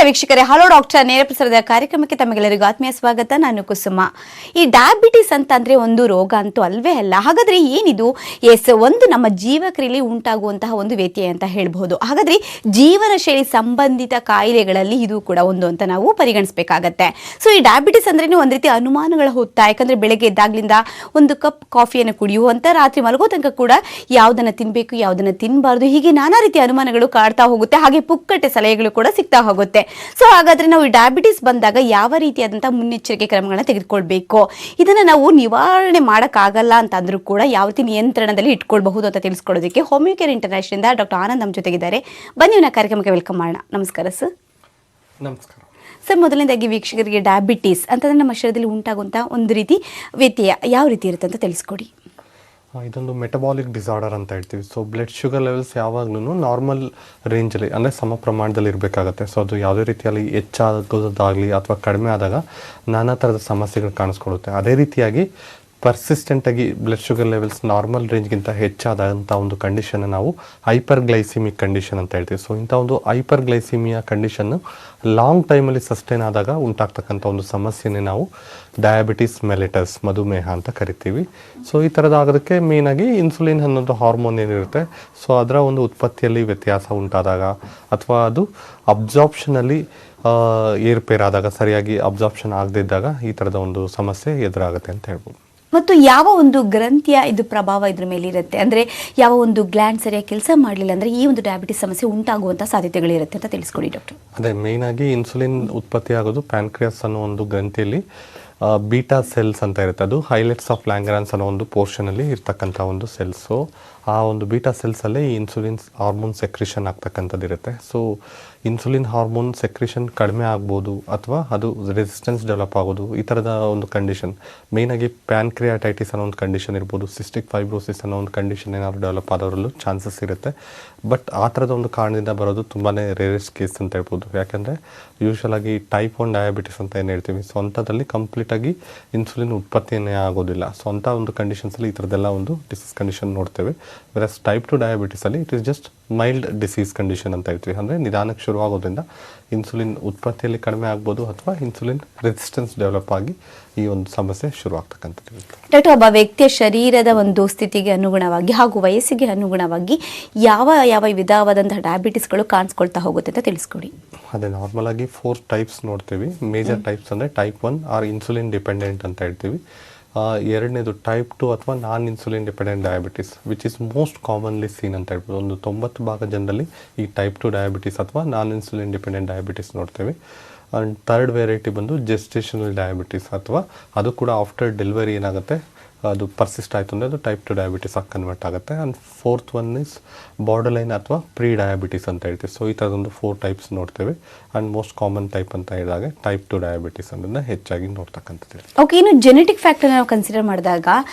ವೀಕ್ಷಕರೇ, hello doctor ನೇರ ಪ್ರಸಾರದ ಕಾರ್ಯಕ್ರಮಕ್ಕೆ ತಮಗೆಲ್ಲರಿಗೂ ಆತ್ಮೀಯ ಸ್ವಾಗತ. ನಾನು ಕುಸುಮ. ಈ ಡಯಾಬಿಟಿಸ್ ಅಂತಂದ್ರೆ ಒಂದು ರೋಗ ಅಂತೂ ಅಲ್ವೇ ಅಲ್ಲ. ಹಾಗಾದ್ರೆ ಏನಿದು? ಒಂದು ನಮ್ಮ ಜೀವಕ್ರಿಯೆಯಲ್ಲಿ ಉಂಟಾಗುವಂತಹ ಒಂದು ವ್ಯತ್ಯಯ ಅಂತ ಹೇಳ್ಬಹುದು. ಹಾಗಾದ್ರೆ ಜೀವನ ಶೈಲಿ ಸಂಬಂಧಿತ ಕಾಯಿಲೆಗಳಲ್ಲಿ ಇದು ಕೂಡ ಒಂದು ಅಂತ ನಾವು ಪರಿಗಣಿಸಬೇಕಾಗತ್ತೆ. ಸೊ ಈ ಡಯಾಬಿಟಿಸ್ ಅಂದ್ರೇನು ಒಂದು ರೀತಿ ಅನುಮಾನಗಳ ಹೊತ್ತ. ಯಾಕಂದ್ರೆ ಬೆಳಗ್ಗೆ ಎದ್ದಾಗ್ಲಿಂದ ಒಂದು ಕಪ್ ಕಾಫಿಯನ್ನು ಕುಡಿಯುವಂತ, ರಾತ್ರಿ ಮಲಗೋ ತನಕ ಕೂಡ ಯಾವುದನ್ನ ತಿನ್ಬೇಕು ಯಾವುದನ್ನ ತಿನ್ನಬಾರ್ದು, ಹೀಗೆ ನಾನಾ ರೀತಿಯ ಅನುಮಾನಗಳು ಕಾಡ್ತಾ ಹೋಗುತ್ತೆ. ಹಾಗೆ ಪುಕ್ಕಟ್ಟೆ ಸಲಹೆಗಳು ಕೂಡ ಸಿಗ್ತಾ ಹೋಗುತ್ತೆ. ಸೊ ಹಾಗಾದ್ರೆ ನಾವು ಡಯಾಬಿಟಿಸ್ ಬಂದಾಗ ಯಾವ ರೀತಿಯಾದಂತಹ ಮುನ್ನೆಚ್ಚರಿಕೆ ಕ್ರಮಗಳನ್ನ ತೆಗೆದುಕೊಳ್ಬೇಕು, ಇದನ್ನ ನಾವು ನಿವಾರಣೆ ಮಾಡಕ್ಕಾಗಲ್ಲ ಅಂತ ಅಂದ್ರೂ ಕೂಡ ಯಾವ ರೀತಿ ನಿಯಂತ್ರಣದಲ್ಲಿ ಇಟ್ಕೊಳ್ಬಹುದು ಅಂತ ತಿಳಿಸ್ಕೊಡೋದಕ್ಕೆ ಹೋಮಿಯೋ ಕೇರ್ ಇಂಟರ್ನ್ಯಾಷನಲ್ ಇಂದ ಡಾಕ್ಟರ್ ಆನಂದ್ ನಮ್ಮ ಜೊತೆಗಿದ್ದಾರೆ. ಬನ್ನಿ ಇವನ ಕಾರ್ಯಕ್ರಮಕ್ಕೆ ವೆಲ್ಕಮ್ ಮಾಡೋಣ. ನಮಸ್ಕಾರ ಸರ್. ನಮಸ್ಕಾರ ಸರ್. ಮೊದಲನೇದಾಗಿ ವೀಕ್ಷಕರಿಗೆ ಡಯಾಬಿಟಿಸ್ ಅಂತಂದ್ರೆ ನಮ್ಮ ಶರೀರದಲ್ಲಿ ಉಂಟಾಗುವಂತಹ ಒಂದು ರೀತಿ ವ್ಯತ್ಯಯ ಯಾವ ರೀತಿ ಇರುತ್ತೆ ಅಂತ ತಿಳಿಸ್ಕೊಡಿ. ಇದೊಂದು ಮೆಟಬಾಲಿಕ್ ಡಿಸಾರ್ಡರ್ ಅಂತ ಹೇಳ್ತೀವಿ. ಸೊ ಬ್ಲಡ್ ಶುಗರ್ ಲೆವೆಲ್ಸ್ ಯಾವಾಗ್ಲೂ ನಾರ್ಮಲ್ ರೇಂಜಲ್ಲಿ ಅಂದರೆ ಸಮ ಪ್ರಮಾಣದಲ್ಲಿ ಇರಬೇಕಾಗತ್ತೆ. ಸೊ ಅದು ಯಾವುದೇ ರೀತಿಯಲ್ಲಿ ಹೆಚ್ಚಾಗೋದಾಗಲಿ ಅಥವಾ ಕಡಿಮೆ ಆದಾಗ ನಾನಾ ಥರದ ಸಮಸ್ಯೆಗಳು ಕಾಣಿಸ್ಕೊಳ್ಳುತ್ತೆ. ಅದೇ ರೀತಿಯಾಗಿ ಪರ್ಸಿಸ್ಟೆಂಟಾಗಿ ಬ್ಲಡ್ ಶುಗರ್ ಲೆವೆಲ್ಸ್ ನಾರ್ಮಲ್ ರೇಂಜ್ಗಿಂತ ಹೆಚ್ಚಾದಂಥ ಒಂದು ಕಂಡೀಷನ್ನ ನಾವು ಹೈಪರ್ಗ್ಲೈಸಿಮಿಕ್ ಕಂಡೀಷನ್ ಅಂತ ಹೇಳ್ತೀವಿ. ಸೊ ಇಂಥ ಒಂದು ಹೈಪರ್ಗ್ಲೈಸಿಮಿಯಾ ಕಂಡೀಷನ್ನು ಲಾಂಗ್ ಟೈಮಲ್ಲಿ ಸಸ್ಟೈನ್ ಆದಾಗ ಉಂಟಾಗ್ತಕ್ಕಂಥ ಒಂದು ಸಮಸ್ಯೆನೇ ನಾವು ಡಯಾಬಿಟಿಸ್ ಮೆಲಿಟಸ್, ಮಧುಮೇಹ ಅಂತ ಕರಿತೀವಿ. ಸೊ ಈ ಥರದ ಆಗೋದಕ್ಕೆ ಮೇಯ್ನಾಗಿ ಇನ್ಸುಲಿನ್ ಅನ್ನೋದು ಹಾರ್ಮೋನ್ ಏನಿರುತ್ತೆ, ಸೊ ಅದರ ಒಂದು ಉತ್ಪತ್ತಿಯಲ್ಲಿ ವ್ಯತ್ಯಾಸ ಉಂಟಾದಾಗ ಅಥವಾ ಅದು ಅಬ್ಸಾರ್ಪ್ಷನಲ್ಲಿ ಏರ್ಪೇರಾದಾಗ, ಸರಿಯಾಗಿ ಅಬ್ಸಾರ್ಪ್ಷನ್ ಆಗದಿದ್ದಾಗ ಈ ಥರದ ಒಂದು ಸಮಸ್ಯೆ ಎದುರಾಗುತ್ತೆ ಅಂತ ಹೇಳ್ಬೋದು. ಮತ್ತು ಯಾವ ಒಂದು ಗ್ರಂಥಿಯ ಇದು ಪ್ರಭಾವ ಇದ್ರ ಮೇಲೆ ಇರುತ್ತೆ, ಅಂದರೆ ಯಾವ ಒಂದು ಗ್ಲ್ಯಾಂಡ್ ಸರಿಯಾಗಿ ಕೆಲಸ ಮಾಡಲಿಲ್ಲ ಅಂದರೆ ಈ ಒಂದು ಡಯಾಬಿಟಿಸ್ ಸಮಸ್ಯೆ ಉಂಟಾಗುವಂಥ ಸಾಧ್ಯತೆಗಳಿರುತ್ತೆ ಅಂತ ತಿಳಿಸ್ಕೊಡಿ ಡಾಕ್ಟರ್. ಅದೇ ಮೇಯ್ನಾಗಿ ಇನ್ಸುಲಿನ್ ಉತ್ಪತ್ತಿ ಆಗೋದು ಪ್ಯಾನ್ಕ್ರಿಯಾಸ್ ಅನ್ನೋ ಒಂದು ಗ್ರಂಥಿಯಲ್ಲಿ ಬೀಟಾ ಸೆಲ್ಸ್ ಅಂತ ಇರುತ್ತೆ. ಅದು ಹೈಲೈಟ್ಸ್ ಆಫ್ ಲ್ಯಾಂಗ್ರಾನ್ಸ್ ಅನ್ನೋ ಒಂದು ಪೋರ್ಷನಲ್ಲಿ ಇರ್ತಕ್ಕಂಥ ಒಂದು ಸೆಲ್ಸು. ಆ ಒಂದು ಬೀಟಾ ಸೆಲ್ಸಲ್ಲೇ ಈ ಇನ್ಸುಲಿನ್ ಹಾರ್ಮೋನ್ ಸೆಕ್ರಿಷನ್ ಆಗ್ತಕ್ಕಂಥದ್ದು ಇರುತ್ತೆ. ಸೊ ಇನ್ಸುಲಿನ್ ಹಾರ್ಮೋನ್ ಸೆಕ್ರಿಷನ್ ಕಡಿಮೆ ಆಗ್ಬೋದು ಅಥವಾ ಅದು ರೆಸಿಸ್ಟೆನ್ಸ್ ಡೆವಲಪ್ ಆಗೋದು, ಈ ಥರದ ಒಂದು ಕಂಡೀಷನ್. ಮೇಯ್ನಾಗಿ ಪ್ಯಾನ್ಕ್ರಿಯಾಟೈಟಿಸ್ ಅನ್ನೋ ಒಂದು ಕಂಡೀಷನ್ ಇರ್ಬೋದು, ಸಿಸ್ಟಿಕ್ ಫೈಬ್ರೋಸಿಸ್ ಅನ್ನೋ ಒಂದು ಕಂಡೀಷನ್ ಏನಾದರೂ ಡೆವಲಪ್ ಆದವರಲ್ಲೂ ಚಾನ್ಸಸ್ ಇರುತ್ತೆ. ಬಟ್ ಆ ಥರದ ಒಂದು ಕಾರಣದಿಂದ ಬರೋದು ತುಂಬಾ ರೇರೆಸ್ಟ್ ಕೇಸ್ ಅಂತ ಹೇಳ್ಬೋದು. ಯಾಕೆಂದರೆ ಯೂಶ್ವಲಾಗಿ ಟೈಪ್ 1 ಡಯಾಬಿಟಿಸ್ ಅಂತ ಏನು ಹೇಳ್ತೀವಿ, ಸೊ ಅಂಥದ್ರಲ್ಲಿ ಕಂಪ್ಲೀಟಾಗಿ ಇನ್ಸುಲಿನ್ ಉತ್ಪತ್ತಿಯೇ ಆಗೋದಿಲ್ಲ. ಸೊ ಅಂಥ ಒಂದು ಕಂಡೀಷನ್ಸಲ್ಲಿ ಈ ಥರದ್ದೆಲ್ಲ ಒಂದು ಡಿಸೀಸ್ ಕಂಡೀಷನ್ ನೋಡ್ತೇವೆ. ವೆರಸ್ ಟೈಪ್ 2 ಡಯಾಬಿಟಿಸಲ್ಲಿ it is just mild disease condition ಅಂತ ಹೇಳ್ತೀವಿ. ಅಂದರೆ ನಿಧಾನಕ್ಕೆ ಶುರುವಾಗೋದ್ರಿಂದ ಇನ್ಸುಲಿನ್ ಉತ್ಪತ್ತಿಯಲ್ಲಿ ಕಡಿಮೆ ಆಗ್ಬೋದು ಅಥವಾ ಇನ್ಸುಲಿನ್ ರೆಸಿಸ್ಟೆನ್ಸ್ ಡೆವಲಪ್ ಆಗಿ ಈ ಒಂದು ಸಮಸ್ಯೆ ಶುರು ಆಗ್ತಕ್ಕಂಥದ್ದು. ಡಾಕ್ಟರ್, ಒಬ್ಬ ವ್ಯಕ್ತಿಯ ಶರೀರದ ಒಂದು ಸ್ಥಿತಿಗೆ ಅನುಗುಣವಾಗಿ ಹಾಗೂ ವಯಸ್ಸಿಗೆ ಅನುಗುಣವಾಗಿ ಯಾವ ಯಾವ ವಿಧವಾದಂತಹ ಡಯಾಬಿಟಿಸ್ಗಳು ಕಾಣಿಸ್ಕೊಳ್ತಾ ಹೋಗುತ್ತೆ ಅಂತ ತಿಳಿಸ್ಕೊಡಿ. ಅದೇ ನಾರ್ಮಲ್ ಆಗಿ 4 ಟೈಪ್ಸ್ ನೋಡ್ತೀವಿ. ಮೇಜರ್ ಟೈಪ್ಸ್ ಅಂದರೆ ಟೈಪ್ 1 ಆರ್ ಇನ್ಸುಲಿನ್ ಡಿಪೆಂಡೆಂಟ್ ಅಂತ ಹೇಳ್ತೀವಿ. ಎರಡನೇದು ಟೈಪ್ 2 ಅಥವಾ non insulin dependent diabetes, which is most commonly seen ಅಂತ ಹೇಳ್ಬೋದು. ಒಂದು 90% ಜನರಲ್ಲಿ ಈ ಟೈಪ್ 2 ಡಯಾಬಿಟಿಸ್ ಅಥವಾ ನಾನ್ ಇನ್ಸುಲಿನ್ ಡಿಪೆಂಡೆಂಟ್ ಡಯಾಬಿಟಿಸ್ ನೋಡ್ತೇವೆ. ಆ್ಯಂಡ್ ಥರ್ಡ್ ವೆರೈಟಿ ಬಂದು ಜೆಸ್ಟೇಷನಲ್ ಡಯಾಬಿಟಿಸ್, ಅಥವಾ ಅದು ಕೂಡ ಆಫ್ಟರ್ ಡೆಲಿವರಿ ಏನಾಗುತ್ತೆ ಅದು ಪರ್ಸಿಸ್ಟ್ ಆಯಿತು ಅಂದರೆ ಅದು ಟೈಪ್ 2 ಡಯಾಬಿಟಿಸ್ ಆಗಿ ಕನ್ವರ್ಟ್ ಆಗುತ್ತೆ. And fourth one is border line ಅಥವಾ ಪ್ರೀ ಡಯಾಬಿಟಿಸ್ ಅಂತ ಹೇಳ್ತೀವಿ. ಸೊ ಈ ಥರದೊಂದು 4 ಟೈಪ್ಸ್ ನೋಡ್ತೇವೆ. ಆ್ಯಂಡ್ ಮೋಸ್ಟ್ ಕಾಮನ್ ಟೈಪ್ ಅಂತ ಹೇಳಿದಾಗ ಟೈಪ್ 2 ಡಯಾಬಿಟಿಸ್ ಅನ್ನೋದನ್ನ ಹೆಚ್ಚಾಗಿ ನೋಡ್ತಕ್ಕಂಥದ್ದು. ಓಕೆ, ಇನ್ನು ಜೆನೆಟಿಕ್ ಫ್ಯಾಕ್ಟರ್ ನಾವು ಕನ್ಸಿಡರ್ ಮಾಡಿದಾಗ,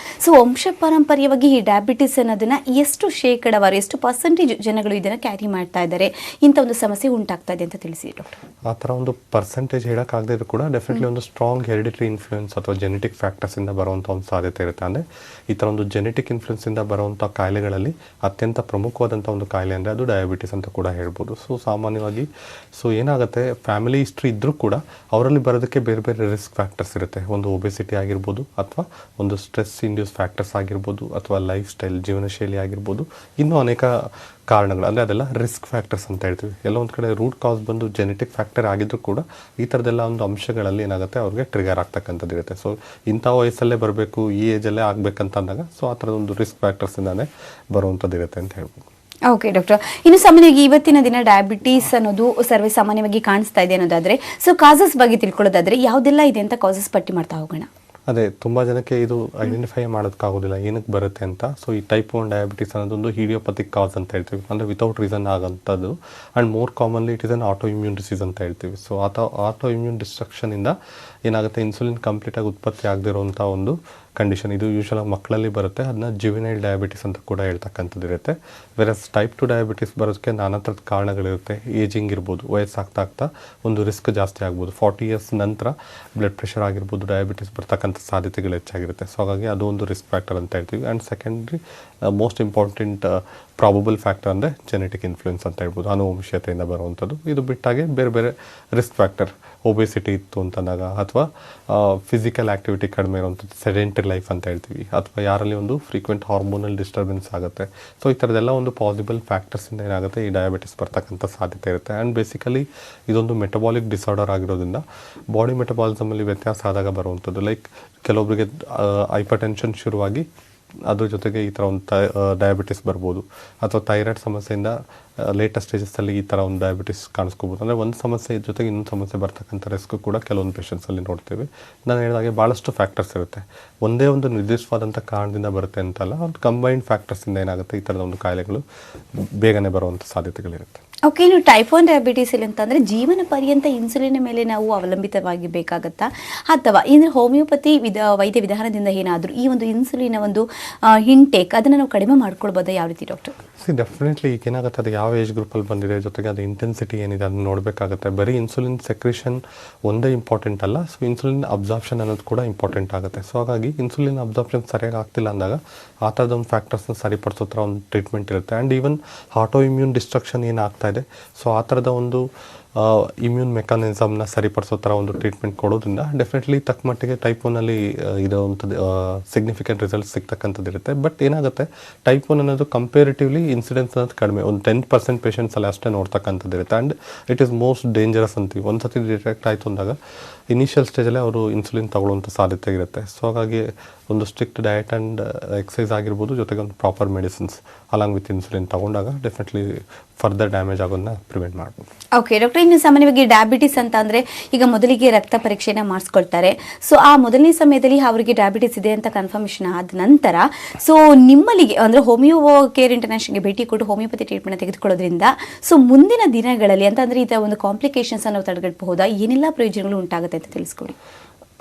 ಸೊ ವಂಶ ಪಾರಂಪರ್ಯವಾಗಿ ಈ ಡಯಾಬಿಟಿಸ್ ಅನ್ನೋದನ್ನ ಎಷ್ಟು ಶೇಕಡವಾರು, ಎಷ್ಟು ಪರ್ಸೆಂಟೇಜ್ ಜನಗಳು ಇದನ್ನು ಕ್ಯಾರಿ ಮಾಡ್ತಾ ಇದ್ದಾರೆ, ಇಂಥ ಒಂದು ಸಮಸ್ಯೆ ಉಂಟಾಗ್ತಾ ಇದೆ ಅಂತ ತಿಳಿಸಿ ಡಾಕ್ಟರ್. ಆ ಥರ ಒಂದು ಪರ್ಸೆಂಟೇಜ್ ಹೇಳೋಕ್ಕಾಗದೇ ಇದ್ರೂ ಕೂಡ ಡೆಫಿನೆಟ್ಲಿ ಒಂದು ಸ್ಟ್ರಾಂಗ್ ಹೆರಿಡಿಟರಿ ಇನ್ಫ್ಲೂಯೆನ್ಸ್ ಅಥವಾ ಜೆನೆಟಿಕ್ ಫ್ಯಾಕ್ಟರ್ಸಿಂದ ಬರುವಂಥ ಒಂದು ಸಾಧ್ಯತೆ ಇರುತ್ತೆ. ಅಂದರೆ ಈ ಥರ ಒಂದು ಜೆನೆಟಿಕ್ ಇನ್ಫ್ಲುಯೆನ್ಸಿಂದ ಬರುವಂಥ ಕಾಯಿಲೆಗಳಲ್ಲಿ ಅತ್ಯಂತ ಪ್ರಮುಖವಾದಂಥ ಒಂದು ಕಾಯಿಲೆ ಅಂದರೆ ಅದು ಡಯಾಬಿಟಿಸ್ ಅಂತ ಕೂಡ ಹೇಳ್ಬೋದು. ಸೊ ಸಾಮಾನ್ಯವಾಗಿ ಏನಾಗುತ್ತೆ, ಫ್ಯಾಮಿಲಿ ಹಿಸ್ಟ್ರಿ ಇದ್ದರೂ ಕೂಡ ಅವರಲ್ಲಿ ಬರೋದಕ್ಕೆ ಬೇರೆ ಬೇರೆ ರಿಸ್ಕ್ ಫ್ಯಾಕ್ಟರ್ಸ್ ಇರುತ್ತೆ. ಒಂದು ಒಬೆಸಿಟಿ ಆಗಿರ್ಬೋದು, ಅಥವಾ ಒಂದು ಸ್ಟ್ರೆಸ್ ಇಂಡ್ಯೂಸ್ ಫ್ಯಾಕ್ಟರ್ಸ್ ಆಗಿರ್ಬೋದು, ಅಥವಾ ಲೈಫ್ ಸ್ಟೈಲ್ ಜೀವನ ಶೈಲಿ ಆಗಿರ್ಬೋದು, ಇನ್ನೂ ಅನೇಕ ಕಾರಣಗಳು. ಅಂದರೆ ಅದೆಲ್ಲ ರಿಸ್ಕ್ ಫ್ಯಾಕ್ಟರ್ಸ್ ಅಂತ ಹೇಳ್ತೀವಿ. ಎಲ್ಲ ಒಂದು ಕಡೆ ರೂಟ್ ಕಾಸ್ ಬಂದು ಜೆನೆಟಿಕ್ ಫ್ಯಾಕ್ಟರ್ ಆಗಿದ್ರೂ ಕೂಡ ಈ ಥರದ್ದೆಲ್ಲ ಒಂದು ಅಂಶಗಳಲ್ಲಿ ಏನಾಗುತ್ತೆ ಅವ್ರಿಗೆ ಟ್ರಿಗರ್ ಆಗ್ತಕ್ಕಂಥದ್ದು ಇರುತ್ತೆ. ಸೊ ಇಂಥ ವಯಸ್ಸಲ್ಲೇ ಬರಬೇಕು, ಈ ಏಜಲ್ಲೇ ಆಗಬೇಕಂತ ಅಂದಾಗ ಸೊ ಆ ಥರದ ಒಂದು ರಿಸ್ಕ್ ಫ್ಯಾಕ್ಟರ್ಸಿಂದಾನೇ ಬರುವಂಥದ್ದು ಇರುತ್ತೆ ಅಂತ ಹೇಳ್ಬೋದು. ಓಕೆ ಡಾಕ್ಟರ್, ಇನ್ನು ಸಾಮಾನ್ಯವಾಗಿ ಇವತ್ತಿನ ದಿನ ಡಯಾಬಿಟೀಸ್ ಅನ್ನೋದು ಸರ್ವೇ ಸಾಮಾನ್ಯವಾಗಿ ಕಾಣಿಸ್ತಾ ಇದೆ ಅನ್ನೋದಾದರೆ, ಸೊ ಕಾಸಸ್ ಬಗ್ಗೆ ತಿಳ್ಕೊಳ್ಳೋದಾದರೆ ಯಾವುದೆಲ್ಲ ಇದೆ ಅಂತ ಕಾಸಸ್ ಪಟ್ಟಿ ಮಾಡ್ತಾ ಹೋಗೋಣ. ಅದೇ ತುಂಬ ಜನಕ್ಕೆ ಇದು ಐಡೆಂಟಿಫೈ ಮಾಡೋದಕ್ಕಾಗೋದಿಲ್ಲ ಏನಕ್ಕೆ ಬರುತ್ತೆ ಅಂತ. ಸೊ ಈ ಟೈಪ್ 1 ಡಯಾಬಿಟಿಸ್ ಅನ್ನೋದೊಂದು ಹಿಡಿಯೋಪತಿಕ್ ಕಾಸ್ ಅಂತ ಹೇಳ್ತೀವಿ, ಅಂದರೆ ವಿತೌಟ್ ರೀಸನ್ ಆಗೋಂಥದ್ದು. And more commonly it is an auto immune disease ಅಂತ ಹೇಳ್ತೀವಿ. ಸೊ ಆಟೋ ಇಮ್ಯೂನ್ ಡಿಸ್ಟ್ರಕ್ಷನಿಂದ ಏನಾಗುತ್ತೆ, ಇನ್ಸುಲಿನ್ ಕಂಪ್ಲೀಟಾಗಿ ಉತ್ಪತ್ತಿ ಆಗದಿರೋಂಥ ಒಂದು ಕಂಡೀಷನ್. ಇದು ಯೂಶುವಲ್ ಮಕ್ಕಳಲ್ಲಿ ಬರುತ್ತೆ, ಅದನ್ನ ಜುವೆನೈಲ್ ಡಯಾಬಿಟಿಸ್ ಅಂತ ಕೂಡ ಹೇಳ್ತಕ್ಕಂಥದ್ದು ಇರುತ್ತೆ. ವೆರಸ್ ಟೈಪ್ 2 ಡಯಾಬಿಟಿಸ್ ಬರೋದಕ್ಕೆ ನಾನಾ ಥರದ ಕಾರಣಗಳಿರುತ್ತೆ. ಏಜಿಂಗ್ ಇರ್ಬೋದು, ವಯಸ್ಸಾಗ್ತಾ ಆಗ್ತಾ ಒಂದು ರಿಸ್ಕ್ ಜಾಸ್ತಿ ಆಗ್ಬೋದು. 40 ಇಯರ್ಸ್ ನಂತರ ಬ್ಲಡ್ ಪ್ರೆಷರ್ ಆಗಿರ್ಬೋದು, ಡಯಾಬಿಟಿಸ್ ಬರ್ತಕ್ಕಂಥ ಸಾಧ್ಯತೆಗಳು ಹೆಚ್ಚಾಗಿರುತ್ತೆ. ಸೊ ಹಾಗಾಗಿ ಅದು ಒಂದು ರಿಸ್ಕ್ ಫ್ಯಾಕ್ಟರ್ ಅಂತ ಹೇಳ್ತೀವಿ. And secondary most important probable factor ಅಂದರೆ ಜೆನೆಟಿಕ್ ಇನ್ಫ್ಲುಯೆನ್ಸ್ ಅಂತ ಹೇಳ್ಬೋದು, ಆನುವಂಶೀಯತೆಯಿಂದ ಬರುವಂಥದ್ದು. ಇದು ಬಿಟ್ಟಾಗೆ ಬೇರೆ ಬೇರೆ ರಿಸ್ಕ್ ಫ್ಯಾಕ್ಟರ್, ಒಬೆಸಿಟಿ ಇತ್ತು ಅಂತಂದಾಗ, ಅಥವಾ ಫಿಸಿಕಲ್ ಆ್ಯಕ್ಟಿವಿಟಿ ಕಡಿಮೆ ಇರುವಂಥದ್ದು, ಸೆಡೆಂಟರಿ ಲೈಫ್ ಅಂತ ಹೇಳ್ತೀವಿ, ಅಥವಾ ಯಾರಲ್ಲಿ ಒಂದು ಫ್ರೀಕ್ವೆಂಟ್ ಹಾರ್ಮೋನಲ್ ಡಿಸ್ಟರ್ಬೆನ್ಸ್ ಆಗುತ್ತೆ. ಸೊ ಈ ಥರದ್ದೆಲ್ಲ ಒಂದು ಪಾಸಿಬಲ್ ಫ್ಯಾಕ್ಟರ್ಸಿಂದ ಏನಾಗುತ್ತೆ, ಈ ಡಯಾಬಿಟಿಸ್ ಬರ್ತಕ್ಕಂಥ ಸಾಧ್ಯತೆ ಇರುತ್ತೆ. ಆ್ಯಂಡ್ ಬೇಸಿಕಲಿ ಇದೊಂದು ಮೆಟಬಾಲಿಕ್ ಡಿಸಾರ್ಡರ್ ಆಗಿರೋದ್ರಿಂದ ಬಾಡಿ ಮೆಟಬಾಲಿಸಮಲ್ಲಿ ವ್ಯತ್ಯಾಸ ಆದಾಗ ಬರುವಂಥದ್ದು. ಲೈಕ್ ಕೆಲವೊಬ್ಬರಿಗೆ ಹೈಪರ್ ಟೆನ್ಷನ್ ಶುರುವಾಗಿ ಅದ್ರ ಜೊತೆಗೆ ಈ ಥರ ಒಂದು ಡಯಾಬಿಟಿಸ್ ಬರ್ಬೋದು, ಅಥವಾ ಥೈರಾಯ್ಡ್ ಸಮಸ್ಯೆಯಿಂದ ಲೇಟೆಸ್ಟ್ ಸ್ಟೇಜಸ್ಸಲ್ಲಿ ಈ ಥರ ಒಂದು ಡಯಾಬಿಟಿಸ್ ಕಾಣಿಸ್ಕೋಬೋದು. ಅಂದರೆ ಒಂದು ಸಮಸ್ಯೆ ಜೊತೆಗೆ ಇನ್ನೊಂದು ಸಮಸ್ಯೆ ಬರ್ತಕ್ಕಂಥ ರಿಸ್ಕ್ ಕೂಡ ಕೆಲವೊಂದು ಪೇಷಂಟ್ಸಲ್ಲಿ ನೋಡ್ತೇವೆ. ನಾನು ಹೇಳಿದಾಗೆ ಭಾಳಷ್ಟು ಫ್ಯಾಕ್ಟರ್ಸ್ ಇರುತ್ತೆ, ಒಂದೇ ಒಂದು ನಿರ್ದಿಷ್ಟವಾದಂಥ ಕಾರಣದಿಂದ ಬರುತ್ತೆ ಅಂತಲ್ಲ, ಒಂದು ಕಂಬೈನ್ಡ್ ಫ್ಯಾಕ್ಟರ್ಸಿಂದ ಏನಾಗುತ್ತೆ ಈ ಥರದ ಒಂದು ಕಾಯಿಲೆಗಳು ಬೇಗನೆ ಬರುವಂಥ ಸಾಧ್ಯತೆಗಳಿರುತ್ತೆ. ಓಕೆ, ಇನ್ನು ಟೈಪ್ 1 ಡಯಾಬಿಟೀಸ್ ಇಲ್ಲ ಅಂತಂದರೆ ಜೀವನ ಪರ್ಯಂತ ಇನ್ಸುಲಿನ್ ಮೇಲೆ ನಾವು ಅವಲಂಬಿತವಾಗಿ ಬೇಕಾಗತ್ತಾ, ಅಥವಾ ಇನ್ನು ಹೋಮಿಯೋಪತಿ ವೈದ್ಯ ವಿಧಾನದಿಂದ ಏನಾದರೂ ಈ ಒಂದು ಇನ್ಸುಲಿನ ಒಂದು ಇಂಟೇಕ್ ಅದನ್ನು ನಾವು ಕಡಿಮೆ ಮಾಡ್ಕೊಳ್ಬೋದಾ, ಯಾವ ರೀತಿ ಡಾಕ್ಟರ್? ಡೆಫಿನೆಟ್ಲಿ ಈಗ ಏನಾಗುತ್ತೆ, ಅದು ಯಾವ ಏಜ್ ಗ್ರೂಪಲ್ಲಿ ಬಂದಿದೆ, ಜೊತೆಗೆ ಅದು ಇಂಟೆನ್ಸಿಟಿ ಏನಿದೆ ಅದನ್ನು ನೋಡಬೇಕಾಗುತ್ತೆ. ಬರೀ ಇನ್ಸುಲಿನ್ ಸೆಕ್ರೇಷನ್ ಒಂದೇ ಇಂಪಾರ್ಟೆಂಟ್ ಅಲ್ಲ, ಸೊ ಇನ್ಸುಲಿನ್ ಅಬ್ಸಾರ್ಪ್ಷನ್ ಅನ್ನೋದು ಕೂಡ ಇಂಪಾರ್ಟೆಂಟ್ ಆಗುತ್ತೆ. ಸೊ ಹಾಗಾಗಿ ಇನ್ಸುಲಿನ್ ಅಬ್ಸಾರ್ಪ್ಷನ್ ಸರಿಯಾಗಿ ಆಗ್ತಿಲ್ಲ ಅಂದಾಗ ಆ ಥರದ ಒಂದು ಫ್ಯಾಕ್ಟರ್ಸ್ನ ಸರಿಪಡಿಸೋ ಥರ ಒಂದು ಟ್ರೀಟ್ಮೆಂಟ್ ಇರುತ್ತೆ. And even auto immune destruction ಏನಾಗ್ತಾ ಇದೆ, ಸೊ ಆ ಥರದ ಒಂದು ಇಮ್ಯೂನ್ ಮೆಕಾನಿಸಮ್ನ ಸರಿಪಡಿಸೋ ಥರ ಒಂದು ಟ್ರೀಟ್ಮೆಂಟ್ ಕೊಡೋದ್ರಿಂದ ಡೆಫಿನೆಟ್ಲಿ ತಕ್ಕ ಮಟ್ಟಿಗೆ ಟೈಪ್ 1ಅಲ್ಲಿ ಇರೋವಂಥದ್ದು ಸಿಗ್ನಿಫಿಕೆಂಟ್ ರಿಸಲ್ಟ್ಸ್ ಸಿಗ್ತಕ್ಕಂಥದ್ದು ಇರುತ್ತೆ. ಬಟ್ ಏನಾಗುತ್ತೆ, ಟೈಪ್ 1 ಅನ್ನೋದು ಕಂಪೇರಿಟಿವ್ಲಿ ಇನ್ಸಿಡೆನ್ಸ್ ಅನ್ನೋದು ಕಡಿಮೆ, ಒಂದು 10% ಪೇಷಂಟ್ಸಲ್ಲಿ ಅಷ್ಟೇ ನೋಡ್ತಕ್ಕಂಥದ್ದು ಇರುತ್ತೆ. And it is most dangerous ಅಂತೀವಿ. ಒಂದು ಸತಿ ಡಿಟೆಕ್ಟ್ ಆಯಿತು ಅಂದಾಗ ಇನಿಷಿಯಲ್ ಸ್ಟೇಜಲ್ಲೇ ಅವರು ಇನ್ಸುಲಿನ್ ತಗೊಳ್ಳುವಂಥ ಸಾಧ್ಯತೆ ಇರುತ್ತೆ. ಸೊ ಹಾಗಾಗಿ ಒಂದು ಸ್ಟ್ರಿಕ್ಟ್ ಡಯಟ್ ಆ್ಯಂಡ್ ಎಕ್ಸಸೈಸ್ ಆಗಿರ್ಬೋದು, ಜೊತೆಗೆ ಒಂದು proper medicines along with insulin ತಗೊಂಡಾಗ ಡೆಫಿನೆಟ್ಲಿ ಫರ್ದರ್ ಡ್ಯಾಮೇಜ್ ಆಗೋದನ್ನ ಪ್ರಿವೆಂಟ್ ಮಾಡ್ಬೋದು. ಓಕೆ ಡಾಕ್ಟರ್, ಇನ್ನು ಸಾಮಾನ್ಯವಾಗಿ ಡಯಾಬಿಟಿಸ್ ಅಂತ ಅಂದರೆ ಈಗ ಮೊದಲಿಗೆ ರಕ್ತ ಪರೀಕ್ಷೆನ ಮಾಡಿಸ್ಕೊಳ್ತಾರೆ. ಸೊ ಆ ಮೊದಲನೇ ಸಮಯದಲ್ಲಿ ಅವರಿಗೆ ಡಯಾಬಿಟಿಸ್ ಇದೆ ಅಂತ ಕನ್ಫರ್ಮೇಷನ್ ಆದ ನಂತರ ಸೊ ನಿಮ್ಮಲ್ಲಿಗೆ ಅಂದರೆ ಹೋಮಿಯೋ ಕೇರ್ ಇಂಟರ್ನ್ಯಾಷನಲ್ಗೆ ಭೇಟಿ ಕೊಟ್ಟು ಹೋಮಿಯೋಪತಿ ಟ್ರೀಟ್ಮೆಂಟ್ ತೆಗೆದುಕೊಳ್ಳೋದ್ರಿಂದ ಸೊ ಮುಂದಿನ ದಿನಗಳಲ್ಲಿ ಅಂತಂದರೆ ಈ ಥರ ಒಂದು ಕಾಂಪ್ಲಿಕೇಶನ್ಸ್ ನಾವು ತಡೆಗಟ್ಟಬಹುದಾ, ಏನೆಲ್ಲ ಪ್ರಯೋಜನಗಳು ಉಂಟಾಗುತ್ತೆ ಅಂತ ತಿಳಿಸ್ಕೊಡಿ.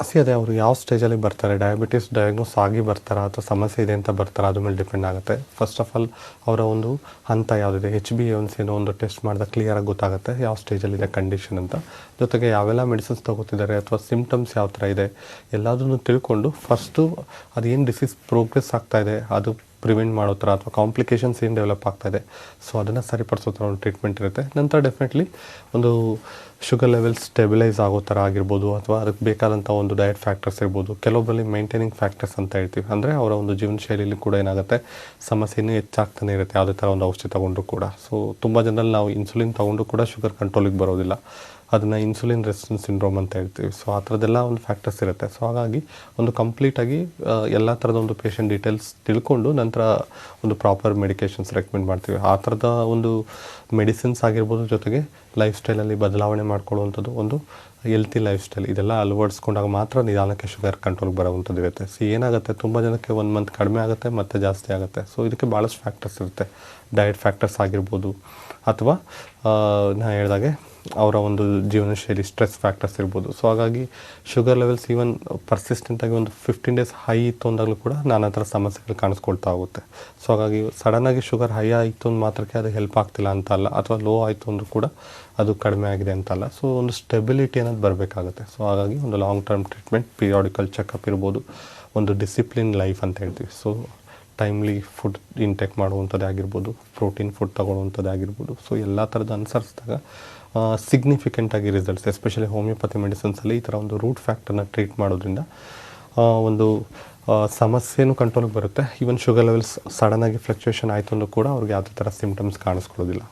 ಅದೇ ಅವರು ಯಾವ ಸ್ಟೇಜಲ್ಲಿ ಬರ್ತಾರೆ, ಡಯಾಬಿಟಿಸ್ ಡಯಾಗ್ನೋಸ್ ಆಗಿ ಬರ್ತಾರಾ ಅಥವಾ ಸಮಸ್ಯೆ ಇದೆ ಅಂತ ಬರ್ತಾರಾ, ಅದ್ರ ಮೇಲೆ ಡಿಪೆಂಡ್ ಆಗುತ್ತೆ. ಫಸ್ಟ್ ಆಫ್ ಆಲ್ ಅವರ ಒಂದು ಹಂತ ಯಾವುದಿದೆ, HbA1c ಏನೋ ಒಂದು ಟೆಸ್ಟ್ ಮಾಡಿದಾಗ ಕ್ಲಿಯರಾಗಿ ಗೊತ್ತಾಗುತ್ತೆ ಯಾವ ಸ್ಟೇಜಲ್ಲಿದೆ ಕಂಡೀಷನ್ ಅಂತ. ಜೊತೆಗೆ ಯಾವೆಲ್ಲ ಮೆಡಿಸಿನ್ಸ್ ತಗೋತಿದ್ದಾರೆ ಅಥವಾ ಸಿಮ್ಟಮ್ಸ್ ಯಾವ ಥರ ಇದೆ ಎಲ್ಲದನ್ನು ತಿಳ್ಕೊಂಡು ಫಸ್ಟು ಅದೇನು ಡಿಸೀಸ್ ಪ್ರೋಗ್ರೆಸ್ ಆಗ್ತಾ ಇದೆ ಅದು ಪ್ರಿವೆಂಟ್ ಮಾಡೋ ಥರ, ಅಥವಾ ಕಾಂಪ್ಲಿಕೇಶನ್ಸ್ ಏನು ಡೆವಲಪ್ ಆಗ್ತಾಯಿದೆ ಸೊ ಅದನ್ನು ಸರಿಪಡಿಸೋ ಥರ ಒಂದು ಟ್ರೀಟ್ಮೆಂಟ್ ಇರುತ್ತೆ. ನಂತರ ಡೆಫಿನೆಟ್ಲಿ ಒಂದು ಶುಗರ್ ಲೆವೆಲ್ಸ್ ಸ್ಟೆಬಿಲೈಸ್ ಆಗೋ ಥರ ಆಗಿರ್ಬೋದು, ಅಥವಾ ಅದಕ್ಕೆ ಬೇಕಾದಂಥ ಒಂದು ಡಯಟ್ ಫ್ಯಾಕ್ಟರ್ಸ್ ಇರ್ಬೋದು. ಕೆಲವೊಬ್ಬರಲ್ಲಿ ಮೈಂಟೈನಿಂಗ್ ಫ್ಯಾಕ್ಟರ್ಸ್ ಅಂತ ಹೇಳ್ತೀವಿ, ಅಂದರೆ ಅವರ ಒಂದು ಜೀವನ ಶೈಲಿಯಲ್ಲಿ ಕೂಡ ಏನಾಗುತ್ತೆ ಸಮಸ್ಯೆನೂ ಹೆಚ್ಚಾಗ್ತಾನೆ ಇರುತ್ತೆ ಯಾವುದೇ ಥರ ಒಂದು ಔಷಧಿ ತೊಗೊಂಡ್ರು ಕೂಡ. ಸೊ ತುಂಬ ಜನರಲ್ಲಿ ನಾವು ಇನ್ಸುಲಿನ್ ತೊಗೊಂಡು ಕೂಡ ಶುಗರ್ ಕಂಟ್ರೋಲಿಗೆ ಬರೋದಿಲ್ಲ, ಅದನ್ನು ಇನ್ಸುಲಿನ್ ರೆಸಿಸ್ಟೆನ್ಸ್ ಸಿಂಡ್ರೋಮ್ ಅಂತ ಹೇಳ್ತೀವಿ. ಸೊ ಆ ಥರದ್ದೆಲ್ಲ ಒಂದು ಫ್ಯಾಕ್ಟರ್ಸ್ ಇರುತ್ತೆ. ಸೊ ಹಾಗಾಗಿ ಒಂದು ಕಂಪ್ಲೀಟಾಗಿ ಎಲ್ಲ ಥರದ ಒಂದು ಪೇಷಂಟ್ ಡೀಟೇಲ್ಸ್ ತಿಳ್ಕೊಂಡು ನಂತರ ಒಂದು ಪ್ರಾಪರ್ ಮೆಡಿಕೇಷನ್ಸ್ ರೆಕಮೆಂಡ್ ಮಾಡ್ತೀವಿ. ಆ ಥರದ ಒಂದು ಮೆಡಿಸಿನ್ಸ್ ಆಗಿರ್ಬೋದು, ಜೊತೆಗೆ ಲೈಫ್ ಸ್ಟೈಲಲ್ಲಿ ಬದಲಾವಣೆ ಮಾಡ್ಕೊಳ್ಳುವಂಥದ್ದು, ಒಂದು ಹೆಲ್ತಿ ಲೈಫ್ ಸ್ಟೈಲ್ ಇದೆಲ್ಲ ಅಳವಡಿಸ್ಕೊಂಡಾಗ ಮಾತ್ರ ನಿಧಾನಕ್ಕೆ ಶುಗರ್ ಕಂಟ್ರೋಲ್ಗೆ ಬರೋವಂಥದ್ದು ಇರುತ್ತೆ. ಸೊ ಏನಾಗುತ್ತೆ, ತುಂಬ ಜನಕ್ಕೆ 1 ಮಂತ್ ಕಡಿಮೆ ಆಗುತ್ತೆ ಮತ್ತು ಜಾಸ್ತಿ ಆಗುತ್ತೆ. ಸೊ ಇದಕ್ಕೆ ಭಾಳಷ್ಟು ಫ್ಯಾಕ್ಟರ್ಸ್ ಇರುತ್ತೆ, ಡಯಟ್ ಫ್ಯಾಕ್ಟರ್ಸ್ ಆಗಿರ್ಬೋದು, ಅಥವಾ ನಾನು ಹೇಳಿದಾಗೆ ಅವರ ಒಂದು ಜೀವನ ಶೈಲಿ ಸ್ಟ್ರೆಸ್ ಫ್ಯಾಕ್ಟರ್ಸ್ ಇರ್ಬೋದು. ಸೊ ಹಾಗಾಗಿ ಶುಗರ್ ಲೆವೆಲ್ಸ್ ಈವನ್ ಪರ್ಸಿಸ್ಟೆಂಟಾಗಿ ಒಂದು 15 ಡೇಸ್ ಹೈ ಇತ್ತು ಅಂದಾಗಲೂ ಕೂಡ ನಾನಾ ಥರ ಸಮಸ್ಯೆಗಳು ಕಾಣಿಸ್ಕೊಳ್ತಾ ಹೋಗುತ್ತೆ. ಸೊ ಹಾಗಾಗಿ ಸಡನ್ನಾಗಿ ಶುಗರ್ ಹೈ ಆಯಿತು ಅಂದ ಮಾತ್ರಕ್ಕೆ ಅದು ಹೆಲ್ಪ್ ಆಗ್ತಿಲ್ಲ ಅಂತ ಅಲ್ಲ, ಅಥವಾ ಲೋ ಆಯಿತು ಅಂದರೂ ಕೂಡ ಅದು ಕಡಿಮೆ ಆಗಿದೆ ಅಂತಲ್ಲ. ಸೊ ಒಂದು ಸ್ಟೆಬಿಲಿಟಿ ಅನ್ನೋದು ಬರಬೇಕಾಗುತ್ತೆ. ಸೊ ಹಾಗಾಗಿ ಒಂದು long term treatment, periodical checkup ಇರ್ಬೋದು, ಒಂದು ಡಿಸಿಪ್ಲಿನ್ ಲೈಫ್ ಅಂತ ಹೇಳ್ತೀವಿ. ಸೊ ಟೈಮ್ಲಿ ಫುಡ್ ಇಂಟೇಕ್ ಮಾಡುವಂಥದ್ದೇ ಆಗಿರ್ಬೋದು, ಪ್ರೋಟೀನ್ ಫುಡ್ ತೊಗೊಳ್ಳುವಂಥದ್ದೇ ಆಗಿರ್ಬೋದು. ಸೊ ಎಲ್ಲ ಥರದ್ದು ಅನುಸರಿಸಿದಾಗ ಸಿಗ್ನಿಫಿಕೆಂಟಾಗಿ ರಿಸಲ್ಟ್ಸ್, ಎಸ್ಪೆಷಲಿ ಹೋಮಿಯೋಪತಿ ಮೆಡಿಸಿನ್ಸಲ್ಲಿ ಈ ಥರ ಒಂದು ರೂಟ್ ಫ್ಯಾಕ್ಟರ್ನ ಟ್ರೀಟ್ ಮಾಡೋದ್ರಿಂದ ಒಂದು ಸಮಸ್ಯೆನೂ ಕಂಟ್ರೋಲಿಗೆ ಬರುತ್ತೆ. ಈವನ್ ಶುಗರ್ ಲೆವೆಲ್ಸ್ ಸಡನ್ನಾಗಿ ಫ್ಲಕ್ಚುಯೇಷನ್ ಆಯಿತು ಅಂದರೂ ಕೂಡ ಅವ್ರಿಗೆ ಯಾವುದೇ ಥರ ಸಿಮ್ಟಮ್ಸ್ ಕಾಣಿಸ್ಕೊಳ್ಳೋದಿಲ್ಲ.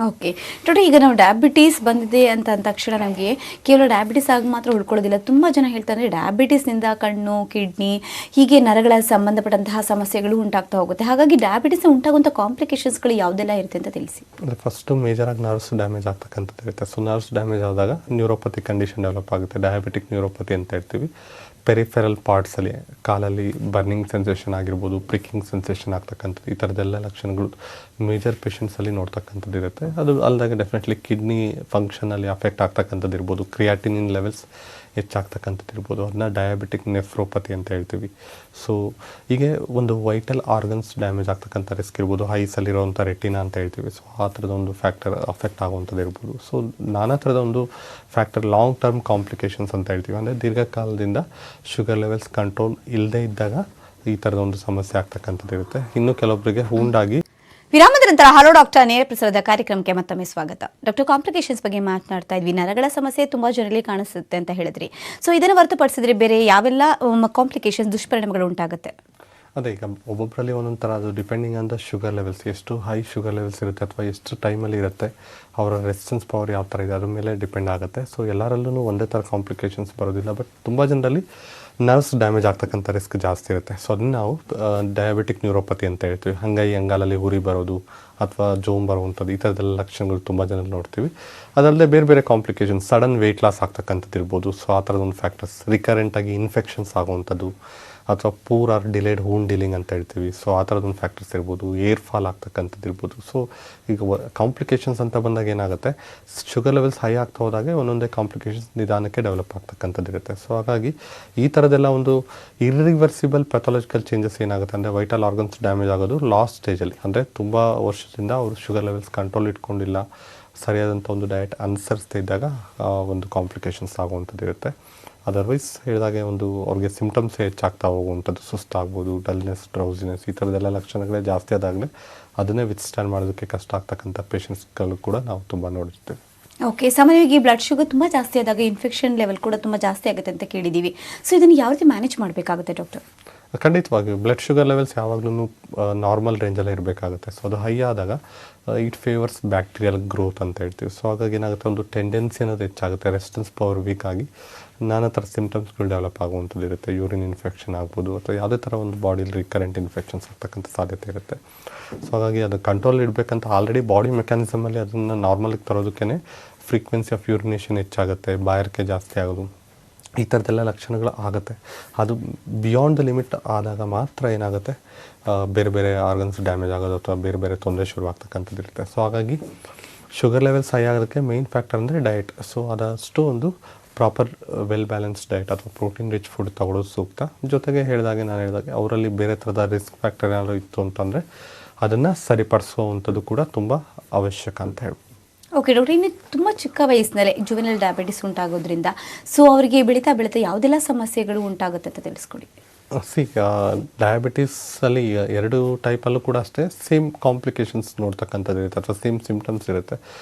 ಓಕೆ ಟೋಟಲ್, ಈಗ ನಾವು ಡಯಾಬಿಟೀಸ್ ಬಂದಿದೆ ಅಂತ ತಕ್ಷಣ ನಮಗೆ ಕೇವಲ ಡಯಾಬಿಟೀಸ್ ಆಗಿ ಮಾತ್ರ ಉಳ್ಕೊಳ್ಳೋದಿಲ್ಲ. ತುಂಬ ಜನ ಹೇಳ್ತಾರೆ ಡಯಾಬಿಟೀಸ್ನಿಂದ ಕಣ್ಣು, ಕಿಡ್ನಿ, ಹೀಗೆ ನರಗಳ ಸಂಬಂಧಪಟ್ಟಂತಹ ಸಮಸ್ಯೆಗಳು ಉಂಟಾಗ್ತಾ ಹೋಗುತ್ತೆ. ಹಾಗಾಗಿ ಡಯಾಬಿಟೀಸ್ ಉಂಟಾಗುವಂಥ ಕಾಂಪ್ಲಿಕೇಶನ್ಸ್ಗಳು ಯಾವುದೆಲ್ಲ ಇರುತ್ತೆ ಅಂತ ತಿಳಿಸಿ. ಫಸ್ಟು ಮೇಜರಾಗಿ ನರ್ವ್ಸ್ ಡ್ಯಾಮೇಜ್ ಆಗ್ತಕ್ಕಂಥದ್ದು ಇರುತ್ತೆ. ಸೊ ನರ್ವ್ಸ್ ಡ್ಯಾಮೇಜ್ ಆದಾಗ ನ್ಯೂರೋಪತಿ ಕಂಡೀಷನ್ ಡೆವಲಪ್ ಆಗುತ್ತೆ, ಡಯಾಬಿಟಿಕ್ ನ್ಯೂರೋಪತಿ ಅಂತ ಹೇಳ್ತೀವಿ. ಪೆರಿಫೆರಲ್ ಪಾರ್ಟ್ಸಲ್ಲಿ ಕಾಲಲ್ಲಿ ಬರ್ನಿಂಗ್ ಸೆನ್ಸೇಷನ್ ಆಗಿರ್ಬೋದು, ಪ್ರಿಕ್ಕಿಂಗ್ ಸೆನ್ಸೇಷನ್ ಆಗ್ತಕ್ಕಂಥದ್ದು, ಈ ಥರದ್ದೆಲ್ಲ ಲಕ್ಷಣಗಳು ಮೇಜರ್ ಪೇಷಂಟ್ಸಲ್ಲಿ ನೋಡ್ತಕ್ಕಂಥದ್ದು ಇರುತ್ತೆ. ಅದು ಅಲ್ಲದಾಗ ಡೆಫಿನೆಟ್ಲಿ ಕಿಡ್ನಿ ಫಂಕ್ಷನಲ್ಲಿ ಅಫೆಕ್ಟ್ ಆಗ್ತಕ್ಕಂಥದ್ದು ಇರ್ಬೋದು, ಕ್ರಿಯಾಟಿನಿನ್ ಲೆವೆಲ್ಸ್ ಹೆಚ್ಚಾಗ್ತಕ್ಕಂಥದ್ದು ಇರ್ಬೋದು, ಅದನ್ನ ಡಯಾಬಿಟಿಕ್ ನೆಫ್ರೋಪತಿ ಅಂತ ಹೇಳ್ತೀವಿ. ಸೊ ಹೀಗೆ ಒಂದು ವೈಟಲ್ ಆರ್ಗನ್ಸ್ ಡ್ಯಾಮೇಜ್ ಆಗ್ತಕ್ಕಂಥ ರಿಸ್ಕ್ ಇರ್ಬೋದು, ಐಸಲ್ಲಿರೋವಂಥ ರೆಟಿನಾ ಅಂತ ಹೇಳ್ತೀವಿ. ಸೊ ಆ ಥರದ ಒಂದು ಫ್ಯಾಕ್ಟರ್ ಅಫೆಕ್ಟ್ ಆಗುವಂಥದ್ದು ಇರ್ಬೋದು. ಸೊ ನಾನಾ ಥರದ ಒಂದು ಫ್ಯಾಕ್ಟರ್, ಲಾಂಗ್ ಟರ್ಮ್ ಕಾಂಪ್ಲಿಕೇಶನ್ಸ್ ಅಂತ ಹೇಳ್ತೀವಿ, ಅಂದರೆ ದೀರ್ಘಕಾಲದಿಂದ ಶುಗರ್ ಲೆವೆಲ್ಸ್ ಕಂಟ್ರೋಲ್ ಇಲ್ಲದೇ ಇದ್ದಾಗ ಈ ಥರದ ಒಂದು ಸಮಸ್ಯೆ ಆಗ್ತಕ್ಕಂಥದ್ದು ಇರುತ್ತೆ. ಇನ್ನು ಕೆಲವೊಬ್ಬರಿಗೆ ಉಂಡಾಗಿ. ವಿರಾಮದ ನಂತರ ಹಲೋ ಡಾಕ್ಟರ್ ನೇರ ಪ್ರಸಾರದ ಕಾರ್ಯಕ್ರಮಕ್ಕೆ ಮತ್ತೊಮ್ಮೆ ಸ್ವಾಗತ. ಡಾಕ್ಟರ್, ಕಾಂಪ್ಲಿಕೇಶನ್ಸ್ ಬಗ್ಗೆ ಮಾತನಾಡ್ತಾ ಇದ್ವಿ. ನರಗಳ ಸಮಸ್ಯೆ ತುಂಬಾ ಜನರಲ್ಲಿ ಕಾಣಿಸುತ್ತೆ ಅಂತ ಹೇಳಿದ್ರಿ. ಸೊ ಇದನ್ನು ಹೊರತುಪಡಿಸಿದ್ರೆ ಬೇರೆ ಯಾವೆಲ್ಲ ಕಾಂಪ್ಲಿಕೇಶನ್ಸ್, ದುಷ್ಪರಿಣಾಮಗಳು ಉಂಟಾಗುತ್ತೆ? ಅದೇ, ಈಗ ಒಬ್ಬೊಬ್ಬರಲ್ಲಿ ಒಂದೊಂದು ಥರ, ಅದು depending on the sugar levels, ಎಷ್ಟು ಹೈ ಶುಗರ್ ಲೆವೆಲ್ಸ್ ಇರುತ್ತೆ ಅಥವಾ ಎಷ್ಟು ಟೈಮಲ್ಲಿ ಇರುತ್ತೆ, ಅವರ ರೆಸಿಸ್ಟೆನ್ಸ್ ಪವರ್ ಯಾವ ಥರ ಇದೆ ಅದ್ರ ಮೇಲೆ ಡಿಪೆಂಡ್ ಆಗುತ್ತೆ. ಸೊ ಎಲ್ಲರಲ್ಲೂ ಒಂದೇ ಥರ ಕಾಂಪ್ಲಿಕೇಶನ್ಸ್ ಬರೋದಿಲ್ಲ. ಬಟ್ ತುಂಬ ಜನರಲ್ಲಿ ನರ್ವ್ಸ್ ಡ್ಯಾಮೇಜ್ ಆಗ್ತಕ್ಕಂಥ ರಿಸ್ಕ್ ಜಾಸ್ತಿ ಇರುತ್ತೆ. ಸೊ ಅದನ್ನು ನಾವು ಡಯಾಬಿಟಿಕ್ ನ್ಯೂರೋಪತಿ ಅಂತ ಹೇಳ್ತೀವಿ. ಹಂಗಾಗಿ ಅಂಗಾಲಲ್ಲಿ ಉರಿ ಬರೋದು ಅಥವಾ ಜೋಮ್ ಬರುವಂಥದ್ದು, ಈ ಥರದ್ದೆಲ್ಲ ಲಕ್ಷಣಗಳು ತುಂಬ ಜನರಲ್ಲಿ ನೋಡ್ತೀವಿ. ಅದಲ್ಲದೆ ಬೇರೆ ಬೇರೆ ಕಾಂಪ್ಲಿಕೇಶನ್ಸ್, ಸಡನ್ ವೆಯ್ಟ್ ಲಾಸ್ ಆಗ್ತಕ್ಕಂಥದ್ದು ಇರ್ಬೋದು. ಸೊ ಆ ಥರದ ಒಂದು ಫ್ಯಾಕ್ಟರ್ಸ್, ರಿಕರೆಂಟಾಗಿ ಇನ್ಫೆಕ್ಷನ್ಸ್ ಆಗುವಂಥದ್ದು ಅಥವಾ ಪೂರ್ ಆರ್ ಡಿಲೇಡ್ ಹೂನ್ ಡೀಲಿಂಗ್ ಅಂತ ಹೇಳ್ತೀವಿ. ಸೊ ಆ ಥರದೊಂದು ಫ್ಯಾಕ್ಟರ್ಸ್ ಇರ್ಬೋದು, ಏರ್ ಫಾಲ್ ಆಗ್ತಕ್ಕಂಥದ್ದು ಇರ್ಬೋದು. ಸೊ ಈಗ ಕಾಂಪ್ಲಿಕೇಶನ್ಸ್ ಅಂತ ಬಂದಾಗ ಏನಾಗುತ್ತೆ, ಶುಗರ್ ಲೆವೆಲ್ಸ್ ಹೈ ಆಗ್ತಾ ಹೋದಾಗೆ ಒಂದೊಂದೇ ಕಾಂಪ್ಲಿಕೇಶನ್ಸ್ ನಿಧಾನಕ್ಕೆ ಡೆವಲಪ್ ಆಗ್ತಕ್ಕಂಥದ್ದು ಇರುತ್ತೆ. ಸೊ ಹಾಗಾಗಿ ಈ ಥರದ್ದೆಲ್ಲ ಒಂದು ಇರ್ರಿವರ್ಸಿಬಲ್ ಪ್ಯಾಥಾಲಜಿಕಲ್ ಚೇಂಜಸ್ ಏನಾಗುತ್ತೆ ಅಂದರೆ, ವೈಟಲ್ ಆರ್ಗನ್ಸ್ ಡ್ಯಾಮೇಜ್ ಆಗೋದು ಲಾಸ್ಟ್ ಸ್ಟೇಜಲ್ಲಿ, ಅಂದರೆ ತುಂಬ ವರ್ಷದಿಂದ ಅವರು ಶುಗರ್ ಲೆವೆಲ್ಸ್ ಕಂಟ್ರೋಲ್ ಇಟ್ಕೊಂಡಿಲ್ಲ, ಸರಿಯಾದಂಥ ಒಂದು ಡಯಟ್ ಅನುಸರಿಸ್ತಾ ಇದ್ದಾಗ ಒಂದು ಕಾಂಪ್ಲಿಕೇಶನ್ಸ್ ಆಗುವಂಥದ್ದು ಇರುತ್ತೆ. ಅದರ್ವೈಸ್ ಹೇಳಿದಾಗೆ ಒಂದು ಅವ್ರಿಗೆ ಸಿಮ್ಟಮ್ಸ್ ಹೆಚ್ಚಾಗ್ತಾ ಹೋಗುವಂಥದ್ದು, ಸುಸ್ತಾಗ್ಬೋದು, ಡಲ್ನೆಸ್, ಡ್ರೌಸಿನೆಸ್, ಈ ಥರದ್ದೆಲ್ಲ ಲಕ್ಷಣಗಳೇ ಜಾಸ್ತಿ ಆದಾಗಲೇ ಅದನ್ನೇ ವಿತ್ಸ್ಟ್ಯಾಂಡ್ ಮಾಡೋದಕ್ಕೆ ಕಷ್ಟ ಆಗ್ತಕ್ಕಂಥ ಪೇಷಂಟ್ಸ್ಗಳು ಕೂಡ ನಾವು ತುಂಬ ನೋಡಿರ್ತೀವಿ. ಓಕೆ, ಸಾಮಾನ್ಯವಾಗಿ ಬ್ಲಡ್ ಶುಗರ್ ತುಂಬ ಜಾಸ್ತಿ ಆದಾಗ ಇನ್ಫೆಕ್ಷನ್ ಲೆವೆಲ್ ಕೂಡ ತುಂಬ ಜಾಸ್ತಿ ಆಗುತ್ತೆ ಅಂತ ಕೇಳಿದ್ದೀವಿ. ಸೊ ಇದನ್ನು ಯಾವ ರೀತಿ ಮ್ಯಾನೇಜ್ ಮಾಡಬೇಕಾಗುತ್ತೆ ಡಾಕ್ಟರ್? ಖಂಡಿತವಾಗಿ ಬ್ಲಡ್ ಶುಗರ್ ಲೆವೆಲ್ಸ್ ಯಾವಾಗಲೂ ನಾರ್ಮಲ್ ರೇಂಜಲ್ಲೇ ಇರಬೇಕಾಗುತ್ತೆ. ಸೊ ಅದು ಹೈ ಆದಾಗ ಇಟ್ ಫೇವರ್ಸ್ ಬ್ಯಾಕ್ಟೀರಿಯಲ್ ಗ್ರೋತ್ ಅಂತ ಹೇಳ್ತೀವಿ. ಸೊ ಹಾಗಾಗಿ ಏನಾಗುತ್ತೆ, ಒಂದು ಟೆಂಡೆನ್ಸಿ ಅನ್ನೋದು ಹೆಚ್ಚಾಗುತ್ತೆ, ರೆಸಿಸ್ಟೆನ್ಸ್ ಪವರ್ ವೀಕ್ ಆಗಿ ನಾನಾ ಥರ ಸಿಮ್ಟಮ್ಸ್ಗಳು ಡೆವಲಪ್ ಆಗುವಂಥದ್ದು ಇರುತ್ತೆ. ಯೂರಿನ್ ಇನ್ಫೆಕ್ಷನ್ ಆಗ್ಬೋದು ಅಥವಾ ಯಾವುದೇ ಥರ ಒಂದು ಬಾಡಿಲಿ ರಿಕರೆಂಟ್ ಇನ್ಫೆಕ್ಷನ್ಸ್ ಆಗ್ತಕ್ಕಂಥ ಸಾಧ್ಯತೆ ಇರುತ್ತೆ. ಸೊ ಹಾಗಾಗಿ ಅದು ಕಂಟ್ರೋಲ್ ಇಡಬೇಕಂತ ಆಲ್ರೆಡಿ ಬಾಡಿ ಮೆಕ್ಯಾನಿಸಮಲ್ಲಿ ಅದನ್ನು ನಾರ್ಮಲಿಗೆ ತರೋದಕ್ಕೇ ಫ್ರೀಕ್ವೆನ್ಸಿ ಆಫ್ ಯೂರಿನೇಷನ್ ಹೆಚ್ಚಾಗುತ್ತೆ, ಬಾಯಾರಿಕೆ ಜಾಸ್ತಿ ಆಗೋದು, ಈ ಥರದ್ದೆಲ್ಲ ಲಕ್ಷಣಗಳು ಆಗುತ್ತೆ. ಅದು ಬಿಯಾಂಡ್ ದ ಲಿಮಿಟ್ ಆದಾಗ ಮಾತ್ರ ಏನಾಗುತ್ತೆ, ಬೇರೆ ಬೇರೆ ಆರ್ಗನ್ಸ್ ಡ್ಯಾಮೇಜ್ ಆಗೋದು ಅಥವಾ ಬೇರೆ ಬೇರೆ ತೊಂದರೆ ಶುರುವಾಗ್ತಕ್ಕಂಥದ್ದು ಇರುತ್ತೆ. ಸೊ ಹಾಗಾಗಿ ಶುಗರ್ ಲೆವೆಲ್ಸ್ ಹೈ ಆಗೋದಕ್ಕೆ ಮೇಯ್ನ್ ಫ್ಯಾಕ್ಟರ್ ಅಂದರೆ ಡಯಟ್. ಸೊ ಅದಷ್ಟು ಒಂದು ಪ್ರಾಪರ್ ವೆಲ್ ಬ್ಯಾಲೆನ್ಸ್ ಡಯಟ್ ಅಥವಾ ಪ್ರೋಟೀನ್ ರಿಚ್ ಫುಡ್ ತಗೊಳ್ಳೋದು ಸೂಕ್ತ. ಜೊತೆಗೆ ನಾನು ಹೇಳಿದಾಗೆ ಅವರಲ್ಲಿ ಬೇರೆ ಥರದ ರಿಸ್ಕ್ ಫ್ಯಾಕ್ಟರ್ ಏನಾದರೂ ಇತ್ತು ಅಂತಂದರೆ ಅದನ್ನು ಸರಿಪಡಿಸುವಂಥದ್ದು ಕೂಡ ತುಂಬ ಅವಶ್ಯಕ ಅಂತ ಹೇಳ್ಬೋದು. ಓಕೆ ಡಾಕ್ಟರ್, ಇನ್ನು ತುಂಬ ಚಿಕ್ಕ ವಯಸ್ಸಿನಲ್ಲೇ ಜುವೆನಲ್ ಡಯಾಬಿಟಿಸ್ ಉಂಟಾಗೋದ್ರಿಂದ ಸೊ ಅವರಿಗೆ ಬೆಳೀತಾ ಯಾವುದೆಲ್ಲ ಸಮಸ್ಯೆಗಳು ಉಂಟಾಗುತ್ತೆ ಅಂತ ತಿಳಿಸ್ಕೊಡಿ. ಡಯಾಬಿಟೀಸಲ್ಲಿ ಎರಡು ಟೈಪಲ್ಲೂ ಕೂಡ ಅಷ್ಟೇ ಸೇಮ್ ಕಾಂಪ್ಲಿಕೇಶನ್ಸ್ ನೋಡ್ತಕ್ಕಂಥದ್ದು ಇರುತ್ತೆ ಅಥವಾ ಸೇಮ್ ಸಿಮ್ಟಮ್ಸ್ ಇರುತ್ತೆ.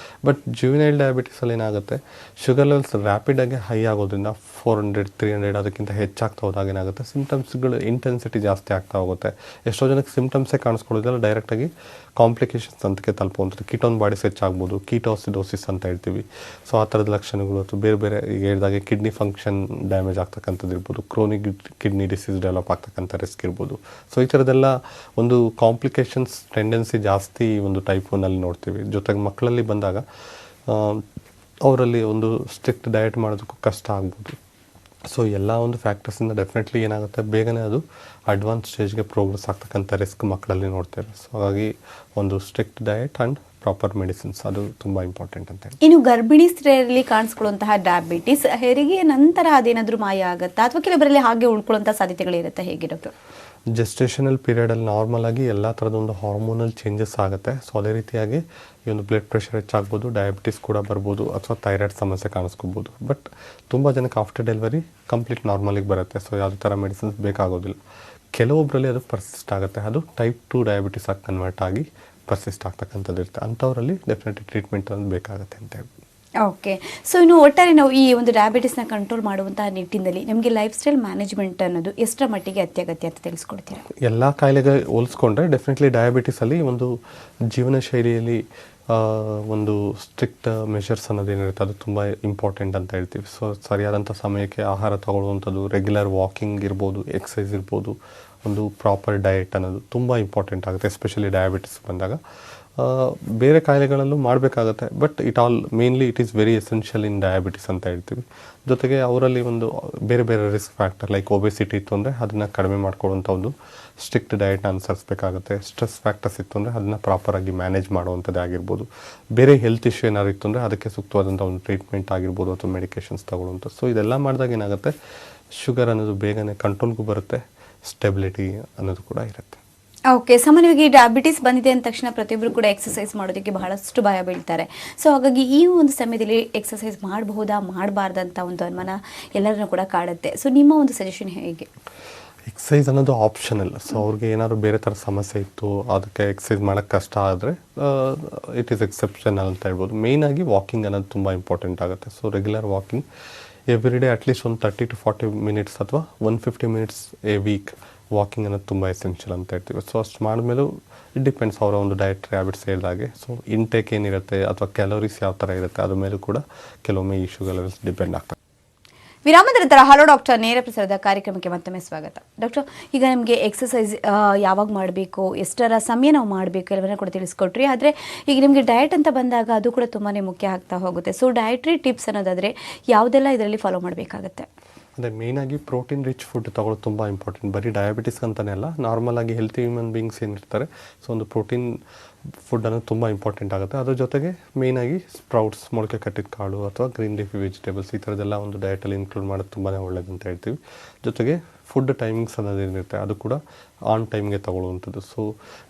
ಬಟ್ ಜುವೆನೈಲ್ ಡಯಾಬಿಟೀಸಲ್ಲಿ ಏನಾಗುತ್ತೆ, ಶುಗರ್ ಲೆವೆಲ್ಸ್ ರ್ಯಾಪಿಡಾಗಿ ಹೈ ಆಗೋದ್ರಿಂದ 400, 300 ಅದಕ್ಕಿಂತ ಹೆಚ್ಚಾಗ್ತಾ ಹೋದಾಗ ಏನಾಗುತ್ತೆ, ಸಿಮ್ಟಮ್ಸ್ಗಳು ಇಂಟೆನ್ಸಿಟಿ ಜಾಸ್ತಿ ಆಗ್ತಾ ಹೋಗುತ್ತೆ. ಎಷ್ಟೋ ಜನಕ್ಕೆ ಸಿಮ್ಟಮ್ಸೇ ಕಾಣಿಸ್ಕೊಳ್ಳೋದಿಲ್ಲ, ಡೈರೆಕ್ಟಾಗಿ ಕಾಂಪ್ಲಿಕೇಶನ್ಸ್ ಅಂತಕ್ಕೆ ತಲುಪುವಂಥದ್ದು. ಕೀಟೋನ್ ಬಾಡೀಸ್ ಹೆಚ್ಚಾಗ್ಬೋದು, ಕೀಟೋಸಿಡೋಸಿಸ್ ಅಂತ ಹೇಳ್ತೀವಿ. ಸೊ ಆ ಥರದ ಲಕ್ಷಣಗಳು ಅಥವಾ ಬೇರೆ ಬೇರೆ ಈಗ ಹೇಳಿದಾಗೆ ಕಿಡ್ನಿ ಫಂಕ್ಷನ್ ಡ್ಯಾಮೇಜ್ ಆಗ್ತಕ್ಕಂಥದ್ದು ಇರ್ಬೋದು, ಕ್ರೋನಿಕ್ ಕಿಡ್ನಿ ಡಿಸೀಸ್ ಡೆವಲಪ್ ಆಗ್ತಕ್ಕಂಥ ರಿಸ್ಕ್ ಇರ್ಬೋದು. ಸೊ ಈ ಥರದ್ದೆಲ್ಲ ಒಂದು ಕಾಂಪ್ಲಿಕೇಶನ್ಸ್ ಟೆಂಡೆನ್ಸಿ ಜಾಸ್ತಿ ಒಂದು ಟೈಪ್ 1ನಲ್ಲಿ ನೋಡ್ತೀವಿ. ಜೊತೆಗೆ ಮಕ್ಕಳಲ್ಲಿ ಬಂದಾಗ ಅವರಲ್ಲಿ ಒಂದು ಸ್ಟ್ರಿಕ್ಟ್ ಡಯಟ್ ಮಾಡೋದಕ್ಕೂ ಕಷ್ಟ ಆಗ್ಬೋದು. ಸೊ ಎಲ್ಲ ಒಂದು ಫ್ಯಾಕ್ಟರ್ಸಿಂದ ಡೆಫಿನೆಟ್ಲಿ ಏನಾಗುತ್ತೆ, ಬೇಗನೆ ಅದು ಅಡ್ವಾನ್ಸ್ ಸ್ಟೇಜ್ಗೆ ಪ್ರೋಗ್ರೆಸ್ ಆಗ್ತಕ್ಕಂಥ ರಿಸ್ಕ್ ಮಕ್ಕಳಲ್ಲಿ ನೋಡ್ತೇವೆ. ಸೊ ಹಾಗಾಗಿ ಒಂದು strict diet and proper medicines ಅದು ತುಂಬ ಇಂಪಾರ್ಟೆಂಟ್ ಅಂತ ಹೇಳಿ. ಇನ್ನು ಗರ್ಭಿಣಿ ಸ್ತ್ರೀಯರಲ್ಲಿ ಕಾಣಿಸ್ಕೊಳ್ಳುವಂತಹ ಡಯಾಬಿಟಿಸ್ ಹೆರಿಗೆ ನಂತರ ಅದೇನಾದರೂ ಮಾಯ ಆಗುತ್ತಾ ಅಥವಾ ಕೆಲವರಲ್ಲಿ ಹಾಗೆ ಉಳ್ಕೊಳ್ಳುವಂಥ ಸಾಧ್ಯತೆಗಳಿರುತ್ತೆ, ಹೇಗೆ ಡಾಕ್ಟರ್? ಜೆಸ್ಟೇಷನಲ್ ಪೀರಿಯಡಲ್ಲಿ ನಾರ್ಮಲ್ ಆಗಿ ಎಲ್ಲ ಥರದೊಂದು ಹಾರ್ಮೋನಲ್ ಚೇಂಜಸ್ ಆಗುತ್ತೆ. ಸೊ ಅದೇ ರೀತಿಯಾಗಿ ಈ ಒಂದು ಬ್ಲಡ್ ಪ್ರೆಷರ್ ಹೆಚ್ಚಾಗ್ಬೋದು, ಡಯಾಬಿಟಿಸ್ ಕೂಡ ಬರ್ಬೋದು ಅಥವಾ ಥೈರಾಯ್ಡ್ ಸಮಸ್ಯೆ ಕಾಣಿಸ್ಕೋಬೋದು. ಬಟ್ ತುಂಬ ಜನಕ್ಕೆ ಆಫ್ಟರ್ ಡೆಲಿವರಿ ಕಂಪ್ಲೀಟ್ ನಾರ್ಮಲಿಗೆ ಬರುತ್ತೆ. ಸೊ ಯಾವುದೇ ಥರ ಮೆಡಿಸಿನ್ಸ್ ಬೇಕಾಗೋದಿಲ್ಲ. ಕೆಲವೊಬ್ಬರಲ್ಲಿ ಅದು ಪರ್ಸಿಸ್ಟ್ ಆಗುತ್ತೆ, ಅದು ಟೈಪ್ 2 ಡಯಾಬಿಟಿಸ್ ಆಗಿ ಕನ್ವರ್ಟ್ ಆಗಿ ಪರ್ಸಿಸ್ಟ್ ಆಗ್ತಕ್ಕಂಥದ್ದು ಇರುತ್ತೆ. ಅಂಥವರಲ್ಲಿ ಡೆಫಿನೆಟ್ಲಿ ಟ್ರೀಟ್ಮೆಂಟ್ ಅನ್ನೋದು ಬೇಕಾಗುತ್ತೆ ಅಂತ ಹೇಳಿ. ಓಕೆ, ಸೊ ಇನ್ನು ಒಟ್ಟಾರೆ ನಾವು ಈ ಒಂದು ಡಯಾಬಿಟಿಸ್ನ ಕಂಟ್ರೋಲ್ ಮಾಡುವಂತಹ ನಿಟ್ಟಿನಲ್ಲಿ ನಮಗೆ ಲೈಫ್ ಸ್ಟೈಲ್ ಮ್ಯಾನೇಜ್ಮೆಂಟ್ ಅನ್ನೋದು ಎಷ್ಟರ ಮಟ್ಟಿಗೆ ಅತ್ಯಗತ್ಯ ಅಂತ ತಿಳಿಸ್ಕೊಡ್ತೀರಾ? ಎಲ್ಲ ಕಾಯಿಲೆಗೆ ಹೋಲಿಸ್ಕೊಂಡ್ರೆ ಡೆಫಿನೆಟ್ಲಿ ಡಯಾಬಿಟಿಸಲ್ಲಿ ಒಂದು ಜೀವನ ಶೈಲಿಯಲ್ಲಿ ಒಂದು ಸ್ಟ್ರಿಕ್ಟ್ ಮೆಷರ್ಸ್ ಅನ್ನೋದೇನಿರುತ್ತೆ ಅದು ತುಂಬ ಇಂಪಾರ್ಟೆಂಟ್ ಅಂತ ಹೇಳ್ತೀವಿ. ಸೊ ಸರಿಯಾದಂಥ ಸಮಯಕ್ಕೆ ಆಹಾರ ತಗೊಳ್ಳುವಂಥದ್ದು, ರೆಗ್ಯುಲರ್ ವಾಕಿಂಗ್ ಇರ್ಬೋದು, ಎಕ್ಸಸೈಸ್ ಇರ್ಬೋದು, ಒಂದು ಪ್ರಾಪರ್ ಡಯಟ್ ಅನ್ನೋದು ತುಂಬ ಇಂಪಾರ್ಟೆಂಟ್ ಆಗುತ್ತೆ, ಎಸ್ಪೆಷಲಿ ಡಯಾಬಿಟಿಸ್ ಬಂದಾಗ. ಬೇರೆ ಕಾಯಿಲೆಗಳಲ್ಲೂ ಮಾಡಬೇಕಾಗತ್ತೆ, but mainly it is very essential in diabetes ಅಂತ ಹೇಳ್ತೀವಿ. ಜೊತೆಗೆ ಅವರಲ್ಲಿ ಒಂದು ಬೇರೆ ಬೇರೆ ರಿಸ್ಕ್ ಫ್ಯಾಕ್ಟರ್ ಲೈಕ್ ಒಬೆಸಿಟಿ ಇತ್ತು ಅಂದರೆ ಅದನ್ನು ಕಡಿಮೆ ಮಾಡ್ಕೊಳ್ಳುವಂಥ ಒಂದು ಸ್ಟ್ರಿಕ್ಟ್ ಡಯಟ್ನ ಅನುಸರಿಸಬೇಕಾಗುತ್ತೆ. ಸ್ಟ್ರೆಸ್ ಫ್ಯಾಕ್ಟರ್ಸ್ ಇತ್ತು ಅಂದರೆ ಅದನ್ನು ಪ್ರಾಪರಾಗಿ ಮ್ಯಾನೇಜ್ ಮಾಡುವಂಥದ್ದೇ ಆಗಿರ್ಬೋದು. ಬೇರೆ ಹೆಲ್ತ್ ಇಶ್ಯೂ ಏನಾದ್ರು ಇತ್ತು ಅಂದರೆ ಅದಕ್ಕೆ ಸೂಕ್ತವಾದಂಥ ಒಂದು ಟ್ರೀಟ್ಮೆಂಟ್ ಆಗಿರ್ಬೋದು ಅಥವಾ ಮೆಡಿಕೇಷನ್ಸ್ ತಗೊಳ್ಳುವಂಥ. ಸೊ ಇದೆಲ್ಲ ಮಾಡಿದಾಗ ಏನಾಗುತ್ತೆ, ಶುಗರ್ ಅನ್ನೋದು ಬೇಗನೆ ಕಂಟ್ರೋಲ್ಗೂ ಬರುತ್ತೆ, ಸ್ಟೆಬಿಲಿಟಿ ಅನ್ನೋದು ಕೂಡ ಇರುತ್ತೆ. ಓಕೆ, ಸಾಮಾನ್ಯವಾಗಿ ಡಯಾಬಿಟಿಸ್ ಬಂದಿದೆ ಅಂದ ತಕ್ಷಣ ಪ್ರತಿಯೊಬ್ಬರು ಕೂಡ ಎಕ್ಸಸೈಸ್ ಮಾಡೋದಕ್ಕೆ ಬಹಳಷ್ಟು ಭಯ ಬೀಳ್ತಾರೆ. ಸೊ ಹಾಗಾಗಿ ಈ ಒಂದು ಸಮಯದಲ್ಲಿ ಎಕ್ಸಸೈಸ್ ಮಾಡಬಹುದಾ ಮಾಡಬಾರ್ದಂತ ಒಂದು ಅನುಮಾನ ಎಲ್ಲರನ್ನೂ ಕೂಡ ಕಾಡುತ್ತೆ. ಸೊ ನಿಮ್ಮ ಒಂದು ಸಜೆಷನ್ ಹೇಗೆ? ಎಕ್ಸಸೈಸ್ ಅನ್ನೋದು ಆಪ್ಷನಲ್. ಸೊ ಅವ್ರಿಗೆ ಏನಾದ್ರು ಬೇರೆ ಥರ ಸಮಸ್ಯೆ ಇತ್ತು, ಅದಕ್ಕೆ ಎಕ್ಸಸೈಸ್ ಮಾಡೋಕ್ಕೆ ಕಷ್ಟ ಆದರೆ ಇಟ್ ಈಸ್ ಎಕ್ಸೆಪ್ಷನಲ್ ಅಂತ ಹೇಳ್ಬೋದು. ಮೇಯ್ನಾಗಿ ವಾಕಿಂಗ್ ಅನ್ನೋದು ತುಂಬ ಇಂಪಾರ್ಟೆಂಟ್ ಆಗುತ್ತೆ. So regular walking every day at least ಒಂದು 30 to 40 ಮಿನಿಟ್ಸ್ ಅಥವಾ 150 ಮಿನಿಟ್ಸ್ ಎ ವೀಕ್ ವಾಕಿಂಗ್ ಅನ್ನೋದು ತುಂಬ ಎಸೆನ್ಷಿಯಲ್ ಅಂತ ಹೇಳ್ತೀವಿ. ಸೊ ಅಷ್ಟು ಮಾಡಿದ್ಮೇಲೂ ಇಟ್ ಡಿಪೆಂಡ್ಸ್ ಅವರ ಒಂದು ಡಯಟ್ರಿ ಹ್ಯಾಬಿಟ್ಸ್ ಹೇಳಿದಾಗೆ. ಸೊ ಇಂಟೇಕ್ ಏನಿರುತ್ತೆ ಅಥವಾ ಕ್ಯಾಲೋರೀಸ್ ಯಾವ ಥರ ಇರುತ್ತೆ ಅದ್ರ ಮೇಲೂ ಕೂಡ ಕೆಲವೊಮ್ಮೆ ಈ ಶುಗರ್ ಲೆವೆಲ್ಸ್ ಡಿಪೆಂಡ್ ಆಗ್ತದೆ. ವಿರಾಮದ ನಂತರ ಹಲೋ ಡಾಕ್ಟರ್ ನೇರ ಪ್ರಸಾರದ ಕಾರ್ಯಕ್ರಮಕ್ಕೆ ಮತ್ತೊಮ್ಮೆ ಸ್ವಾಗತ. ಡಾಕ್ಟರ್, ಈಗ ನಮಗೆ ಎಕ್ಸಸೈಸ್ ಯಾವಾಗ ಮಾಡಬೇಕು, ಎಷ್ಟರ ಸಮಯ ನಾವು ಮಾಡಬೇಕು ಎಲ್ಲವನ್ನ ಕೂಡ ತಿಳಿಸ್ಕೊಟ್ರಿ. ಆದರೆ ಈಗ ನಿಮಗೆ ಡಯಟ್ ಅಂತ ಬಂದಾಗ ಅದು ಕೂಡ ತುಂಬಾ ಮುಖ್ಯ ಆಗ್ತಾ ಹೋಗುತ್ತೆ. ಸೊ ಡಯಟ್ರಿ ಟಿಪ್ಸ್ ಅನ್ನೋದಾದರೆ ಯಾವುದೆಲ್ಲ ಇದರಲ್ಲಿ ಫಾಲೋ ಮಾಡಬೇಕಾಗತ್ತೆ? ಅದೇ ಮೇಯ್ನಾಗಿ ಪ್ರೋಟೀನ್ ರಿಚ್ ಫುಡ್ ತಗೊಳ್ಳೋದು ತುಂಬ ಇಂಪಾರ್ಟೆಂಟ್. ಬರೀ ಡಯಾಬಿಟಿಸ್ ಅಂತಲೇ ಅಲ್ಲ, ನಾರ್ಮಲಾಗಿ ಹೆಲ್ತಿ ಹ್ಯೂಮನ್ ಬೀಯಿಂಗ್ಸ್ ಏನಿರ್ತಾರೆ, ಸೊ ಒಂದು ಪ್ರೋಟೀನ್ ಫುಡ್ ಅನ್ನೋದು ತುಂಬ ಇಂಪಾರ್ಟೆಂಟ್ ಆಗುತ್ತೆ. ಅದ್ರ ಜೊತೆಗೆ ಮೇಯ್ನಾಗಿ ಸ್ಪ್ರೌಟ್ಸ್, ಮೊಳಕೆ ಕಟ್ಟಿದ ಕಾಳು ಅಥವಾ ಗ್ರೀನ್ ಲೀಫಿ ವೆಜಿಟೇಬಲ್ಸ್ ಈ ಥರದ್ದೆಲ್ಲ ಒಂದು ಡಯಟಲ್ಲಿ ಇನ್ಕ್ಲೂಡ್ ಮಾಡೋದು ತುಂಬಾ ಒಳ್ಳೇದು ಅಂತ ಹೇಳ್ತೀವಿ. ಜೊತೆಗೆ ಫುಡ್ ಟೈಮಿಂಗ್ಸ್ ಅನ್ನೋದು ಏನಿರುತ್ತೆ ಅದು ಕೂಡ ಆನ್ ಟೈಮ್ಗೆ ತಗೊಳ್ಳುವಂಥದ್ದು. ಸೊ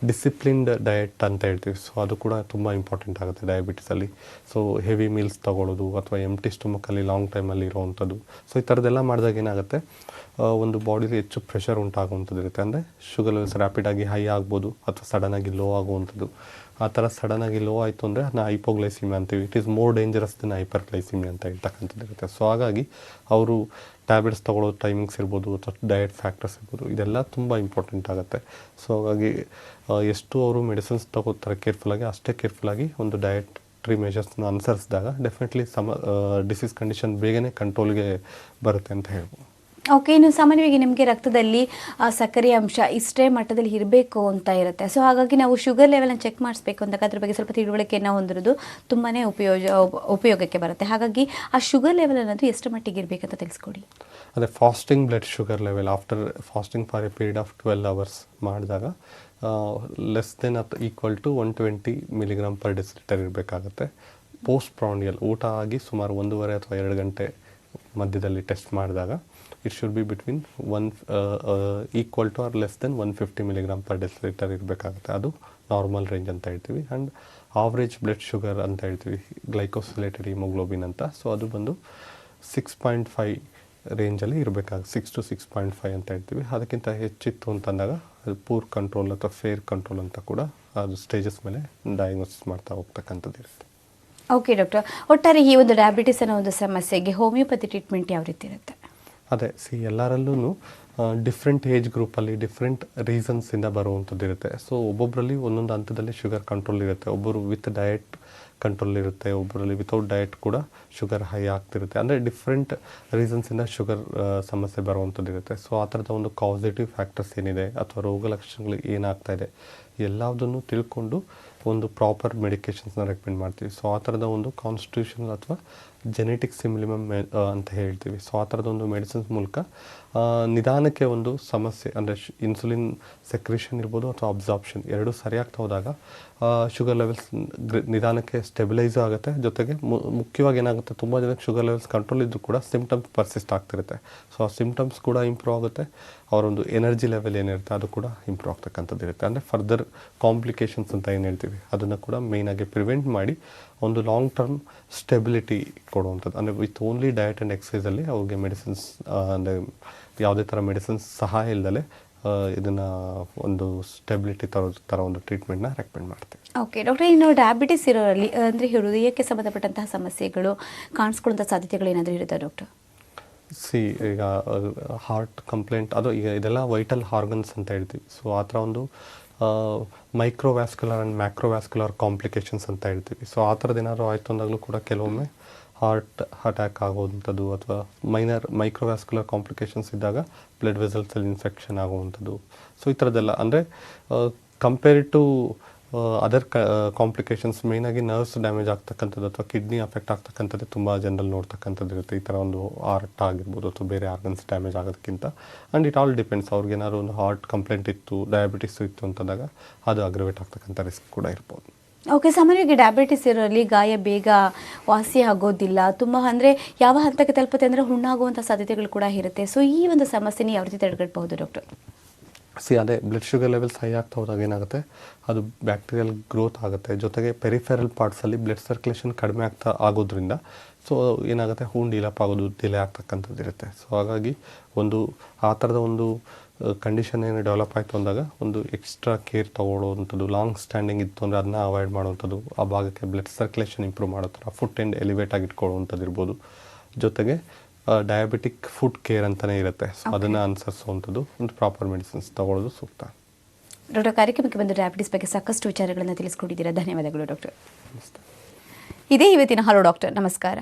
ಡಿಸಿಪ್ಲಿನ್ಡ್ ಡಯಟ್ ಅಂತ ಹೇಳ್ತೀವಿ. ಸೊ ಅದು ಕೂಡ ತುಂಬ ಇಂಪಾರ್ಟೆಂಟ್ ಆಗುತ್ತೆ ಡಯಾಬಿಟಿಸಲ್ಲಿ. ಸೊ ಹೆವಿ ಮೀಲ್ಸ್ ತಗೊಳ್ಳೋದು ಅಥವಾ ಎಂಟಿ ಸ್ಟಮಕಲ್ಲಿ ಲಾಂಗ್ ಟೈಮಲ್ಲಿ ಇರೋವಂಥದ್ದು. ಸೊ ಈ ಥರದ್ದೆಲ್ಲ ಮಾಡಿದಾಗ ಏನಾಗುತ್ತೆ, ಒಂದು ಬಾಡಿಲಿ ಹೆಚ್ಚು ಪ್ರೆಷರ್ ಉಂಟಾಗುವಂಥದ್ದು ಇರುತ್ತೆ. ಅಂದರೆ ಶುಗರ್ ಲೆವೆಲ್ಸ್ ರ್ಯಾಪಿಡಾಗಿ ಹೈ ಆಗ್ಬೋದು ಅಥವಾ ಸಡನ್ನಾಗಿ ಲೋ ಆಗುವಂಥದ್ದು. ಆ ಥರ ಸಡನ್ನಾಗಿ ಲೋ ಆಯಿತು ಅಂದರೆ ಅದನ್ನ ಹೈಪೋಗ್ಲೈಸಿಮಿ ಅಂತೀವಿ. It is more dangerous than hyperglycemia ಅಂತ ಹೇಳ್ತಕ್ಕಂಥದ್ದು ಇರುತ್ತೆ. ಸೊ ಹಾಗಾಗಿ ಅವರು ಟ್ಯಾಬ್ಲೆಟ್ಸ್ ತೊಗೊಳ್ಳೋ ಟೈಮಿಂಗ್ಸ್ ಇರ್ಬೋದು ಅಥವಾ ಡಯಟ್ ಫ್ಯಾಕ್ಟರ್ಸ್ ಇರ್ಬೋದು, ಇದೆಲ್ಲ ತುಂಬ ಇಂಪಾರ್ಟೆಂಟ್ ಆಗುತ್ತೆ. ಸೊ ಹಾಗಾಗಿ ಎಷ್ಟು ಅವರು ಮೆಡಿಸಿನ್ಸ್ ತಗೋತಾರೆ ಕೇರ್ಫುಲ್ಲಾಗಿ, ಅಷ್ಟೇ ಕೇರ್ಫುಲ್ಲಾಗಿ ಒಂದು ಡಯಟ್ರಿ ಮೆಷರ್ಸ್ನ ಅನುಸರಿಸಿದಾಗ ಡೆಫಿನೆಟ್ಲಿ ಡಿಸೀಸ್ ಕಂಡೀಷನ್ ಬೇಗನೆ ಕಂಟ್ರೋಲ್ಗೆ ಬರುತ್ತೆ ಅಂತ ಹೇಳ್ಬೋದು. ಓಕೆ, ಇನ್ನು ಸಾಮಾನ್ಯವಾಗಿ ನಿಮಗೆ ರಕ್ತದಲ್ಲಿ ಸಕ್ಕರೆ ಅಂಶ ಇಷ್ಟೇ ಮಟ್ಟದಲ್ಲಿ ಇರಬೇಕು ಅಂತ ಇರುತ್ತೆ. ಸೊ ಹಾಗಾಗಿ ನಾವು ಶುಗರ್ ಲೆವೆಲ್ನ ಚೆಕ್ ಮಾಡಿಸ್ಬೇಕು ಅಂದಾಗ ಅದ್ರ ಬಗ್ಗೆ ಸ್ವಲ್ಪ ತಿಳುವಳಿಕೆಯನ್ನು ಹೊಂದಿರೋದು ತುಂಬಾ ಉಪಯೋಗಕ್ಕೆ ಬರುತ್ತೆ. ಹಾಗಾಗಿ ಆ ಶುಗರ್ ಲೆವೆಲ್ ಅನ್ನೋದು ಎಷ್ಟು ಮಟ್ಟಿಗೆ ಇರಬೇಕಂತ ತಿಳಿಸ್ಕೊಡಿ. ಅದೇ fasting blood sugar level after fasting for A period of 12 hours ಮಾಡಿದಾಗ ಲೆಸ್ ದೆನ್ ಅಥವಾ ಈಕ್ವಲ್ ಟು 120 mg/dL ಇರಬೇಕಾಗುತ್ತೆ. ಪೋಸ್ಟ್ ಪ್ರಾಂಡಿಯಲ್ ಊಟ ಆಗಿ ಸುಮಾರು 1.5 ಅಥವಾ 2 ಗಂಟೆ ಮಧ್ಯದಲ್ಲಿ ಟೆಸ್ಟ್ ಮಾಡಿದಾಗ it should be between equal to or less than 150 mg/dL ಇರಬೇಕಾಗುತ್ತೆ. ಅದು ನಾರ್ಮಲ್ ರೇಂಜ್ ಅಂತ ಹೇಳ್ತೀವಿ. ಆ್ಯಂಡ್ ಆವ್ರೇಜ್ ಬ್ಲಡ್ ಶುಗರ್ ಅಂತ ಹೇಳ್ತೀವಿ, ಗ್ಲೈಕೋಸಿಲೇಟೆಡ್ ಹಿಮೋಗ್ಲೋಬಿನ್ ಅಂತ. ಸೊ ಅದು ಬಂದು 6.5 ರೇಂಜಲ್ಲಿ ಇರಬೇಕಾಗುತ್ತೆ. 6 to 6.5 ಅಂತ ಹೇಳ್ತೀವಿ. ಅದಕ್ಕಿಂತ ಹೆಚ್ಚಿತ್ತು ಅಂತಂದಾಗ ಅದು ಪೂರ್ ಕಂಟ್ರೋಲ್ ಅಥವಾ ಫೇರ್ ಕಂಟ್ರೋಲ್ ಅಂತ ಕೂಡ ಅದು ಸ್ಟೇಜಸ್ ಮೇಲೆ ಡಯಾಗ್ನೋಸಿಸ್ ಮಾಡ್ತಾ ಹೋಗ್ತಕ್ಕಂಥದ್ದು ಇರುತ್ತೆ. ಓಕೆ ಡಾಕ್ಟರ್, ಒಟ್ಟಾರೆ ಈ ಒಂದು ಡಯಾಬಿಟಿಸ್ ಅನ್ನೋ ಒಂದು ಸಮಸ್ಯೆಗೆ ಹೋಮಿಯೋಪತಿ ಟ್ರೀಟ್ಮೆಂಟ್ ಯಾವ ರೀತಿ ಇರುತ್ತೆ? ಅದೇ ಎಲ್ಲರಲ್ಲೂ ಡಿಫ್ರೆಂಟ್ ಏಜ್ ಗ್ರೂಪಲ್ಲಿ ಡಿಫ್ರೆಂಟ್ ರೀಸನ್ಸಿಂದ ಬರುವಂಥದ್ದು ಇರುತ್ತೆ. ಸೊ ಒಬ್ಬೊಬ್ಬರಲ್ಲಿ ಒಂದೊಂದು ಹಂತದಲ್ಲಿ ಶುಗರ್ ಕಂಟ್ರೋಲ್ ಇರುತ್ತೆ. ಒಬ್ಬರು ವಿತ್ ಡಯಟ್ ಕಂಟ್ರೋಲ್ ಇರುತ್ತೆ, ಒಬ್ಬರಲ್ಲಿ ವಿತೌಟ್ ಡಯಟ್ ಕೂಡ ಶುಗರ್ ಹೈ ಆಗ್ತಿರುತ್ತೆ. ಅಂದರೆ ಡಿಫ್ರೆಂಟ್ ರೀಸನ್ಸಿಂದ ಶುಗರ್ ಸಮಸ್ಯೆ ಬರುವಂಥದ್ದು ಇರುತ್ತೆ. ಸೊ ಆ ಥರದ ಒಂದು ಕಾಸಿಟಿವ್ ಫ್ಯಾಕ್ಟರ್ಸ್ ಏನಿದೆ ಅಥವಾ ರೋಗ ಲಕ್ಷಣಗಳು ಏನಾಗ್ತಾ ಇದೆ ಎಲ್ಲದನ್ನು ತಿಳ್ಕೊಂಡು ಒಂದು ಪ್ರಾಪರ್ ಮೆಡಿಕೇಷನ್ಸ್ನ ರೆಕಮೆಂಡ್ ಮಾಡ್ತೀವಿ. ಸೊ ಆ ಥರದ ಒಂದು ಕಾನ್ಸ್ಟಿಟ್ಯೂಷನಲ್ ಅಥವಾ ಜೆನೆಟಿಕ್ ಸಿಮಿಲಿಮಮ್ ಅಂತ ಹೇಳ್ತೀವಿ. ಸೊ ಆ ಥರದ ಒಂದು ಮೆಡಿಸಿನ್ಸ್ ಮೂಲಕ ನಿಧಾನಕ್ಕೆ ಒಂದು ಸಮಸ್ಯೆ ಅಂದರೆ ಇನ್ಸುಲಿನ್ ಸೆಕ್ರೇಷನ್ ಇರ್ಬೋದು ಅಥವಾ ಅಬ್ಸಾರ್ಪ್ಷನ್ ಎರಡೂ ಸರಿಯಾಗ್ತಾ ಹೋದಾಗ ಶುಗರ್ ಲೆವೆಲ್ಸ್ ನಿಧಾನಕ್ಕೆ ಸ್ಟೆಬಿಲೈಸು ಆಗುತ್ತೆ. ಜೊತೆಗೆ ಮುಖ್ಯವಾಗಿ ಏನಾಗುತ್ತೆ, ತುಂಬ ಜನಕ್ಕೆ ಶುಗರ್ ಲೆವೆಲ್ಸ್ ಕಂಟ್ರೋಲ್ ಇದ್ದರೂ ಕೂಡ ಸಿಮ್ಟಮ್ಸ್ ಪರ್ಸಿಸ್ಟ್ ಆಗ್ತಿರುತ್ತೆ. ಸೊ ಆ ಸಿಮ್ಟಮ್ಸ್ ಕೂಡ ಇಂಪ್ರೂವ್ ಆಗುತ್ತೆ. ಅವರೊಂದು ಎನರ್ಜಿ ಲೆವೆಲ್ ಏನಿರುತ್ತೆ ಅದು ಕೂಡ ಇಂಪ್ರೂವ್ ಆಗ್ತಕ್ಕಂಥದ್ದು ಇರುತ್ತೆ. ಅಂದರೆ ಫರ್ದರ್ ಕಾಂಪ್ಲಿಕೇಶನ್ಸ್ ಅಂತ ಏನು ಹೇಳ್ತೀವಿ ಅದನ್ನು ಕೂಡ ಮೇಯ್ನಾಗಿ ಪ್ರಿವೆಂಟ್ ಮಾಡಿ ಒಂದು ಲಾಂಗ್ ಟರ್ಮ್ ಸ್ಟೆಬಿಲಿಟಿ ಕೊಡುವಂಥದ್ದು. ಅಂದರೆ ವಿತ್ ಓನ್ಲಿ ಡಯಟ್ ಆ್ಯಂಡ್ ಎಕ್ಸಸೈಸಲ್ಲಿ ಅವ್ರಿಗೆ ಮೆಡಿಸಿನ್ಸ್ ಅಂದರೆ ಯಾವುದೇ ಥರ ಮೆಡಿಸಿನ್ಸ್ ಸಹಾಯ ಇಲ್ಲದೆ ಇದನ್ನು ಒಂದು ಸ್ಟೆಬಿಲಿಟಿ ಥರ ಒಂದು ಟ್ರೀಟ್ಮೆಂಟ್ನ ರೆಕಮೆಂಡ್ ಮಾಡ್ತೀವಿ. ಓಕೆ ಡಾಕ್ಟರ್, ಇನ್ನು ಡಯಾಬಿಟಿಸ್ ಇರೋರಲ್ಲಿ ಅಂದರೆ ಹೃದಯಕ್ಕೆ ಸಂಬಂಧಪಟ್ಟಂತಹ ಸಮಸ್ಯೆಗಳು ಕಾಣಿಸ್ಕೊಳ್ಳುವಂಥ ಸಾಧ್ಯತೆಗಳು ಏನಾದರೂ ಇರುತ್ತೆ ಡಾಕ್ಟರ್? ಈಗ ಹಾರ್ಟ್ ಕಂಪ್ಲೇಂಟ್ ಅದು ಈಗ ಇದೆಲ್ಲ ವೈಟಲ್ ಆರ್ಗನ್ಸ್ ಅಂತ ಹೇಳ್ತೀವಿ. ಸೊ ಆ ಥರ ಒಂದು ಮೈಕ್ರೋವ್ಯಾಸ್ಕ್ಯುಲರ್ ಆ್ಯಂಡ್ ಮ್ಯಾಕ್ರೋವ್ಯಾಸ್ಕ್ಯುಲರ್ ಕಾಂಪ್ಲಿಕೇಶನ್ಸ್ ಅಂತ ಹೇಳ್ತೀವಿ. ಸೊ ಆ ಥರದ್ದು ಏನಾದ್ರು ಆಯಿತು ಅಂದಾಗಲೂ ಕೂಡ ಕೆಲವೊಮ್ಮೆ ಹಾರ್ಟ್ ಅಟ್ಯಾಕ್ ಆಗುವಂಥದ್ದು ಅಥವಾ ಮೈನರ್ ಮೈಕ್ರೋವ್ಯಾಸ್ಕ್ಯುಲರ್ ಕಾಂಪ್ಲಿಕೇಶನ್ಸ್ ಇದ್ದಾಗ ಬ್ಲಡ್ ವೆಸಲ್ಸಲ್ಲಿ ಇನ್ಫೆಕ್ಷನ್ ಆಗುವಂಥದ್ದು. ಸೊ ಈ ಥರದ್ದೆಲ್ಲ ಅಂದರೆ ಕಂಪೇರ್ ಟು ಅದರ್ ಕಾಂಪ್ಲಿಕೇಶನ್ಸ್ ಮೇಯ್ನಾಗಿ ನರ್ವ್ಸ್ ಡ್ಯಾಮೇಜ್ ಆಗ್ತಕ್ಕಂಥದ್ದು ಅಥವಾ ಕಿಡ್ನಿ ಅಫೆಕ್ಟ್ ಆಗ್ತಕ್ಕಂಥದ್ದು ತುಂಬ ಜನರಲ್ಲಿ ನೋಡ್ತಕ್ಕಂಥದ್ದು ಇರುತ್ತೆ. ಈ ಥರ ಒಂದು ಹಾರ್ಟ್ ಆಗಿರ್ಬೋದು ಅಥವಾ ಬೇರೆ ಆರ್ಗನ್ಸ್ ಡ್ಯಾಮೇಜ್ ಆಗೋದಕ್ಕಿಂತ. And it all depends. ಅವ್ರಿಗೆ ಏನಾದ್ರು ಒಂದು ಹಾರ್ಟ್ ಕಂಪ್ಲೇಂಟ್ ಇತ್ತು, ಡಯಾಬಿಟಿಸ್ ಇತ್ತು ಅಂತಂದಾಗ ಅದು ಅಗ್ರವೇಟ್ ಆಗ್ತಕ್ಕಂಥ ರಿಸ್ಕ್ ಕೂಡ ಇರ್ಬೋದು. ಓಕೆ, ಸಾಮಾನ್ಯವಾಗಿ ಡಯಾಬಿಟಿಸ್ ಇರೋರಲ್ಲಿ ಗಾಯ ಬೇಗ ವಾಸಿ ಆಗೋದಿಲ್ಲ. ತುಂಬ ಅಂದರೆ ಯಾವ ಹಂತಕ್ಕೆ ತಲುಪುತ್ತೆ ಅಂದರೆ ಹುಣ್ಣಾಗುವಂಥ ಸಾಧ್ಯತೆಗಳು ಕೂಡ ಇರುತ್ತೆ. ಸೊ ಈ ಒಂದು ಸಮಸ್ಯೆನ ಯಾವ ರೀತಿ ತಡೆಗಟ್ಟಬಹುದು ಡಾಕ್ಟರ್? ಅದೇ ಬ್ಲಡ್ ಶುಗರ್ ಲೆವೆಲ್ಸ್ ಹೈ ಆಗ್ತಾ ಹೋದಾಗ ಏನಾಗುತ್ತೆ, ಅದು ಬ್ಯಾಕ್ಟೀರಿಯಲ್ ಗ್ರೋತ್ ಆಗುತ್ತೆ. ಜೊತೆಗೆ ಪೆರಿಫೆರಲ್ ಪಾರ್ಟ್ಸಲ್ಲಿ ಬ್ಲಡ್ ಸರ್ಕ್ಯುಲೇಷನ್ ಕಡಿಮೆ ಆಗೋದ್ರಿಂದ ಸೊ ಏನಾಗುತ್ತೆ, ಹೂನ್ ಡೀಲಪ್ ಆಗೋದು ಡಿಲೇ ಆಗ್ತಕ್ಕಂಥದ್ದು ಇರುತ್ತೆ. ಸೊ ಹಾಗಾಗಿ ಒಂದು ಆ ಥರದ ಒಂದು ಕಂಡೀಷನ್ ಏನು ಡೆವಲಪ್ ಆಯಿತು ಅಂದಾಗ ಒಂದು ಎಕ್ಸ್ಟ್ರಾ ಕೇರ್ ತೊಗೊಳ್ಳೋವಂಥದ್ದು, ಲಾಂಗ್ ಸ್ಟ್ಯಾಂಡಿಂಗ್ ಇತ್ತು ಅಂದರೆ ಅದನ್ನ ಅವಾಯ್ಡ್ ಮಾಡುವಂಥದ್ದು, ಆ ಭಾಗಕ್ಕೆ ಬ್ಲಡ್ ಸರ್ಕ್ಯುಲೇಷನ್ ಇಂಪ್ರೂವ್ ಮಾಡೋ ಥರ ಫುಟ್ ಎಂಡ್ ಎಲಿವೇಟ್ ಆಗಿ ಇಟ್ಕೊಳ್ಳುವಂಥದ್ದು ಇರ್ಬೋದು. ಜೊತೆಗೆ ಡಯಾಬಿಟಿಕ್ ಫುಡ್ ಕೇರ್ ಅಂತಲೇ ಇರುತ್ತೆ. ಸೊ ಅದನ್ನು ಅನುಸರಿಸುವಂಥದ್ದು, ಒಂದು ಪ್ರಾಪರ್ ಮೆಡಿಸಿನ್ಸ್ ತಗೊಳ್ಳೋದು ಸೂಕ್ತ. ಡಾಕ್ಟರ್, ಕಾರ್ಯಕ್ರಮಕ್ಕೆ ಬಂದು ಡಯಾಬಿಟಿಸ್ ಬಗ್ಗೆ ಸಾಕಷ್ಟು ವಿಚಾರಗಳನ್ನು ತಿಳಿಸ್ಕೊಟ್ಟಿದ್ದೀರಾ. ಧನ್ಯವಾದಗಳು ಡಾಕ್ಟರ್. ಇದೇ ಇವತ್ತಿನ ಹಲೋ ಡಾಕ್ಟರ್. ನಮಸ್ಕಾರ.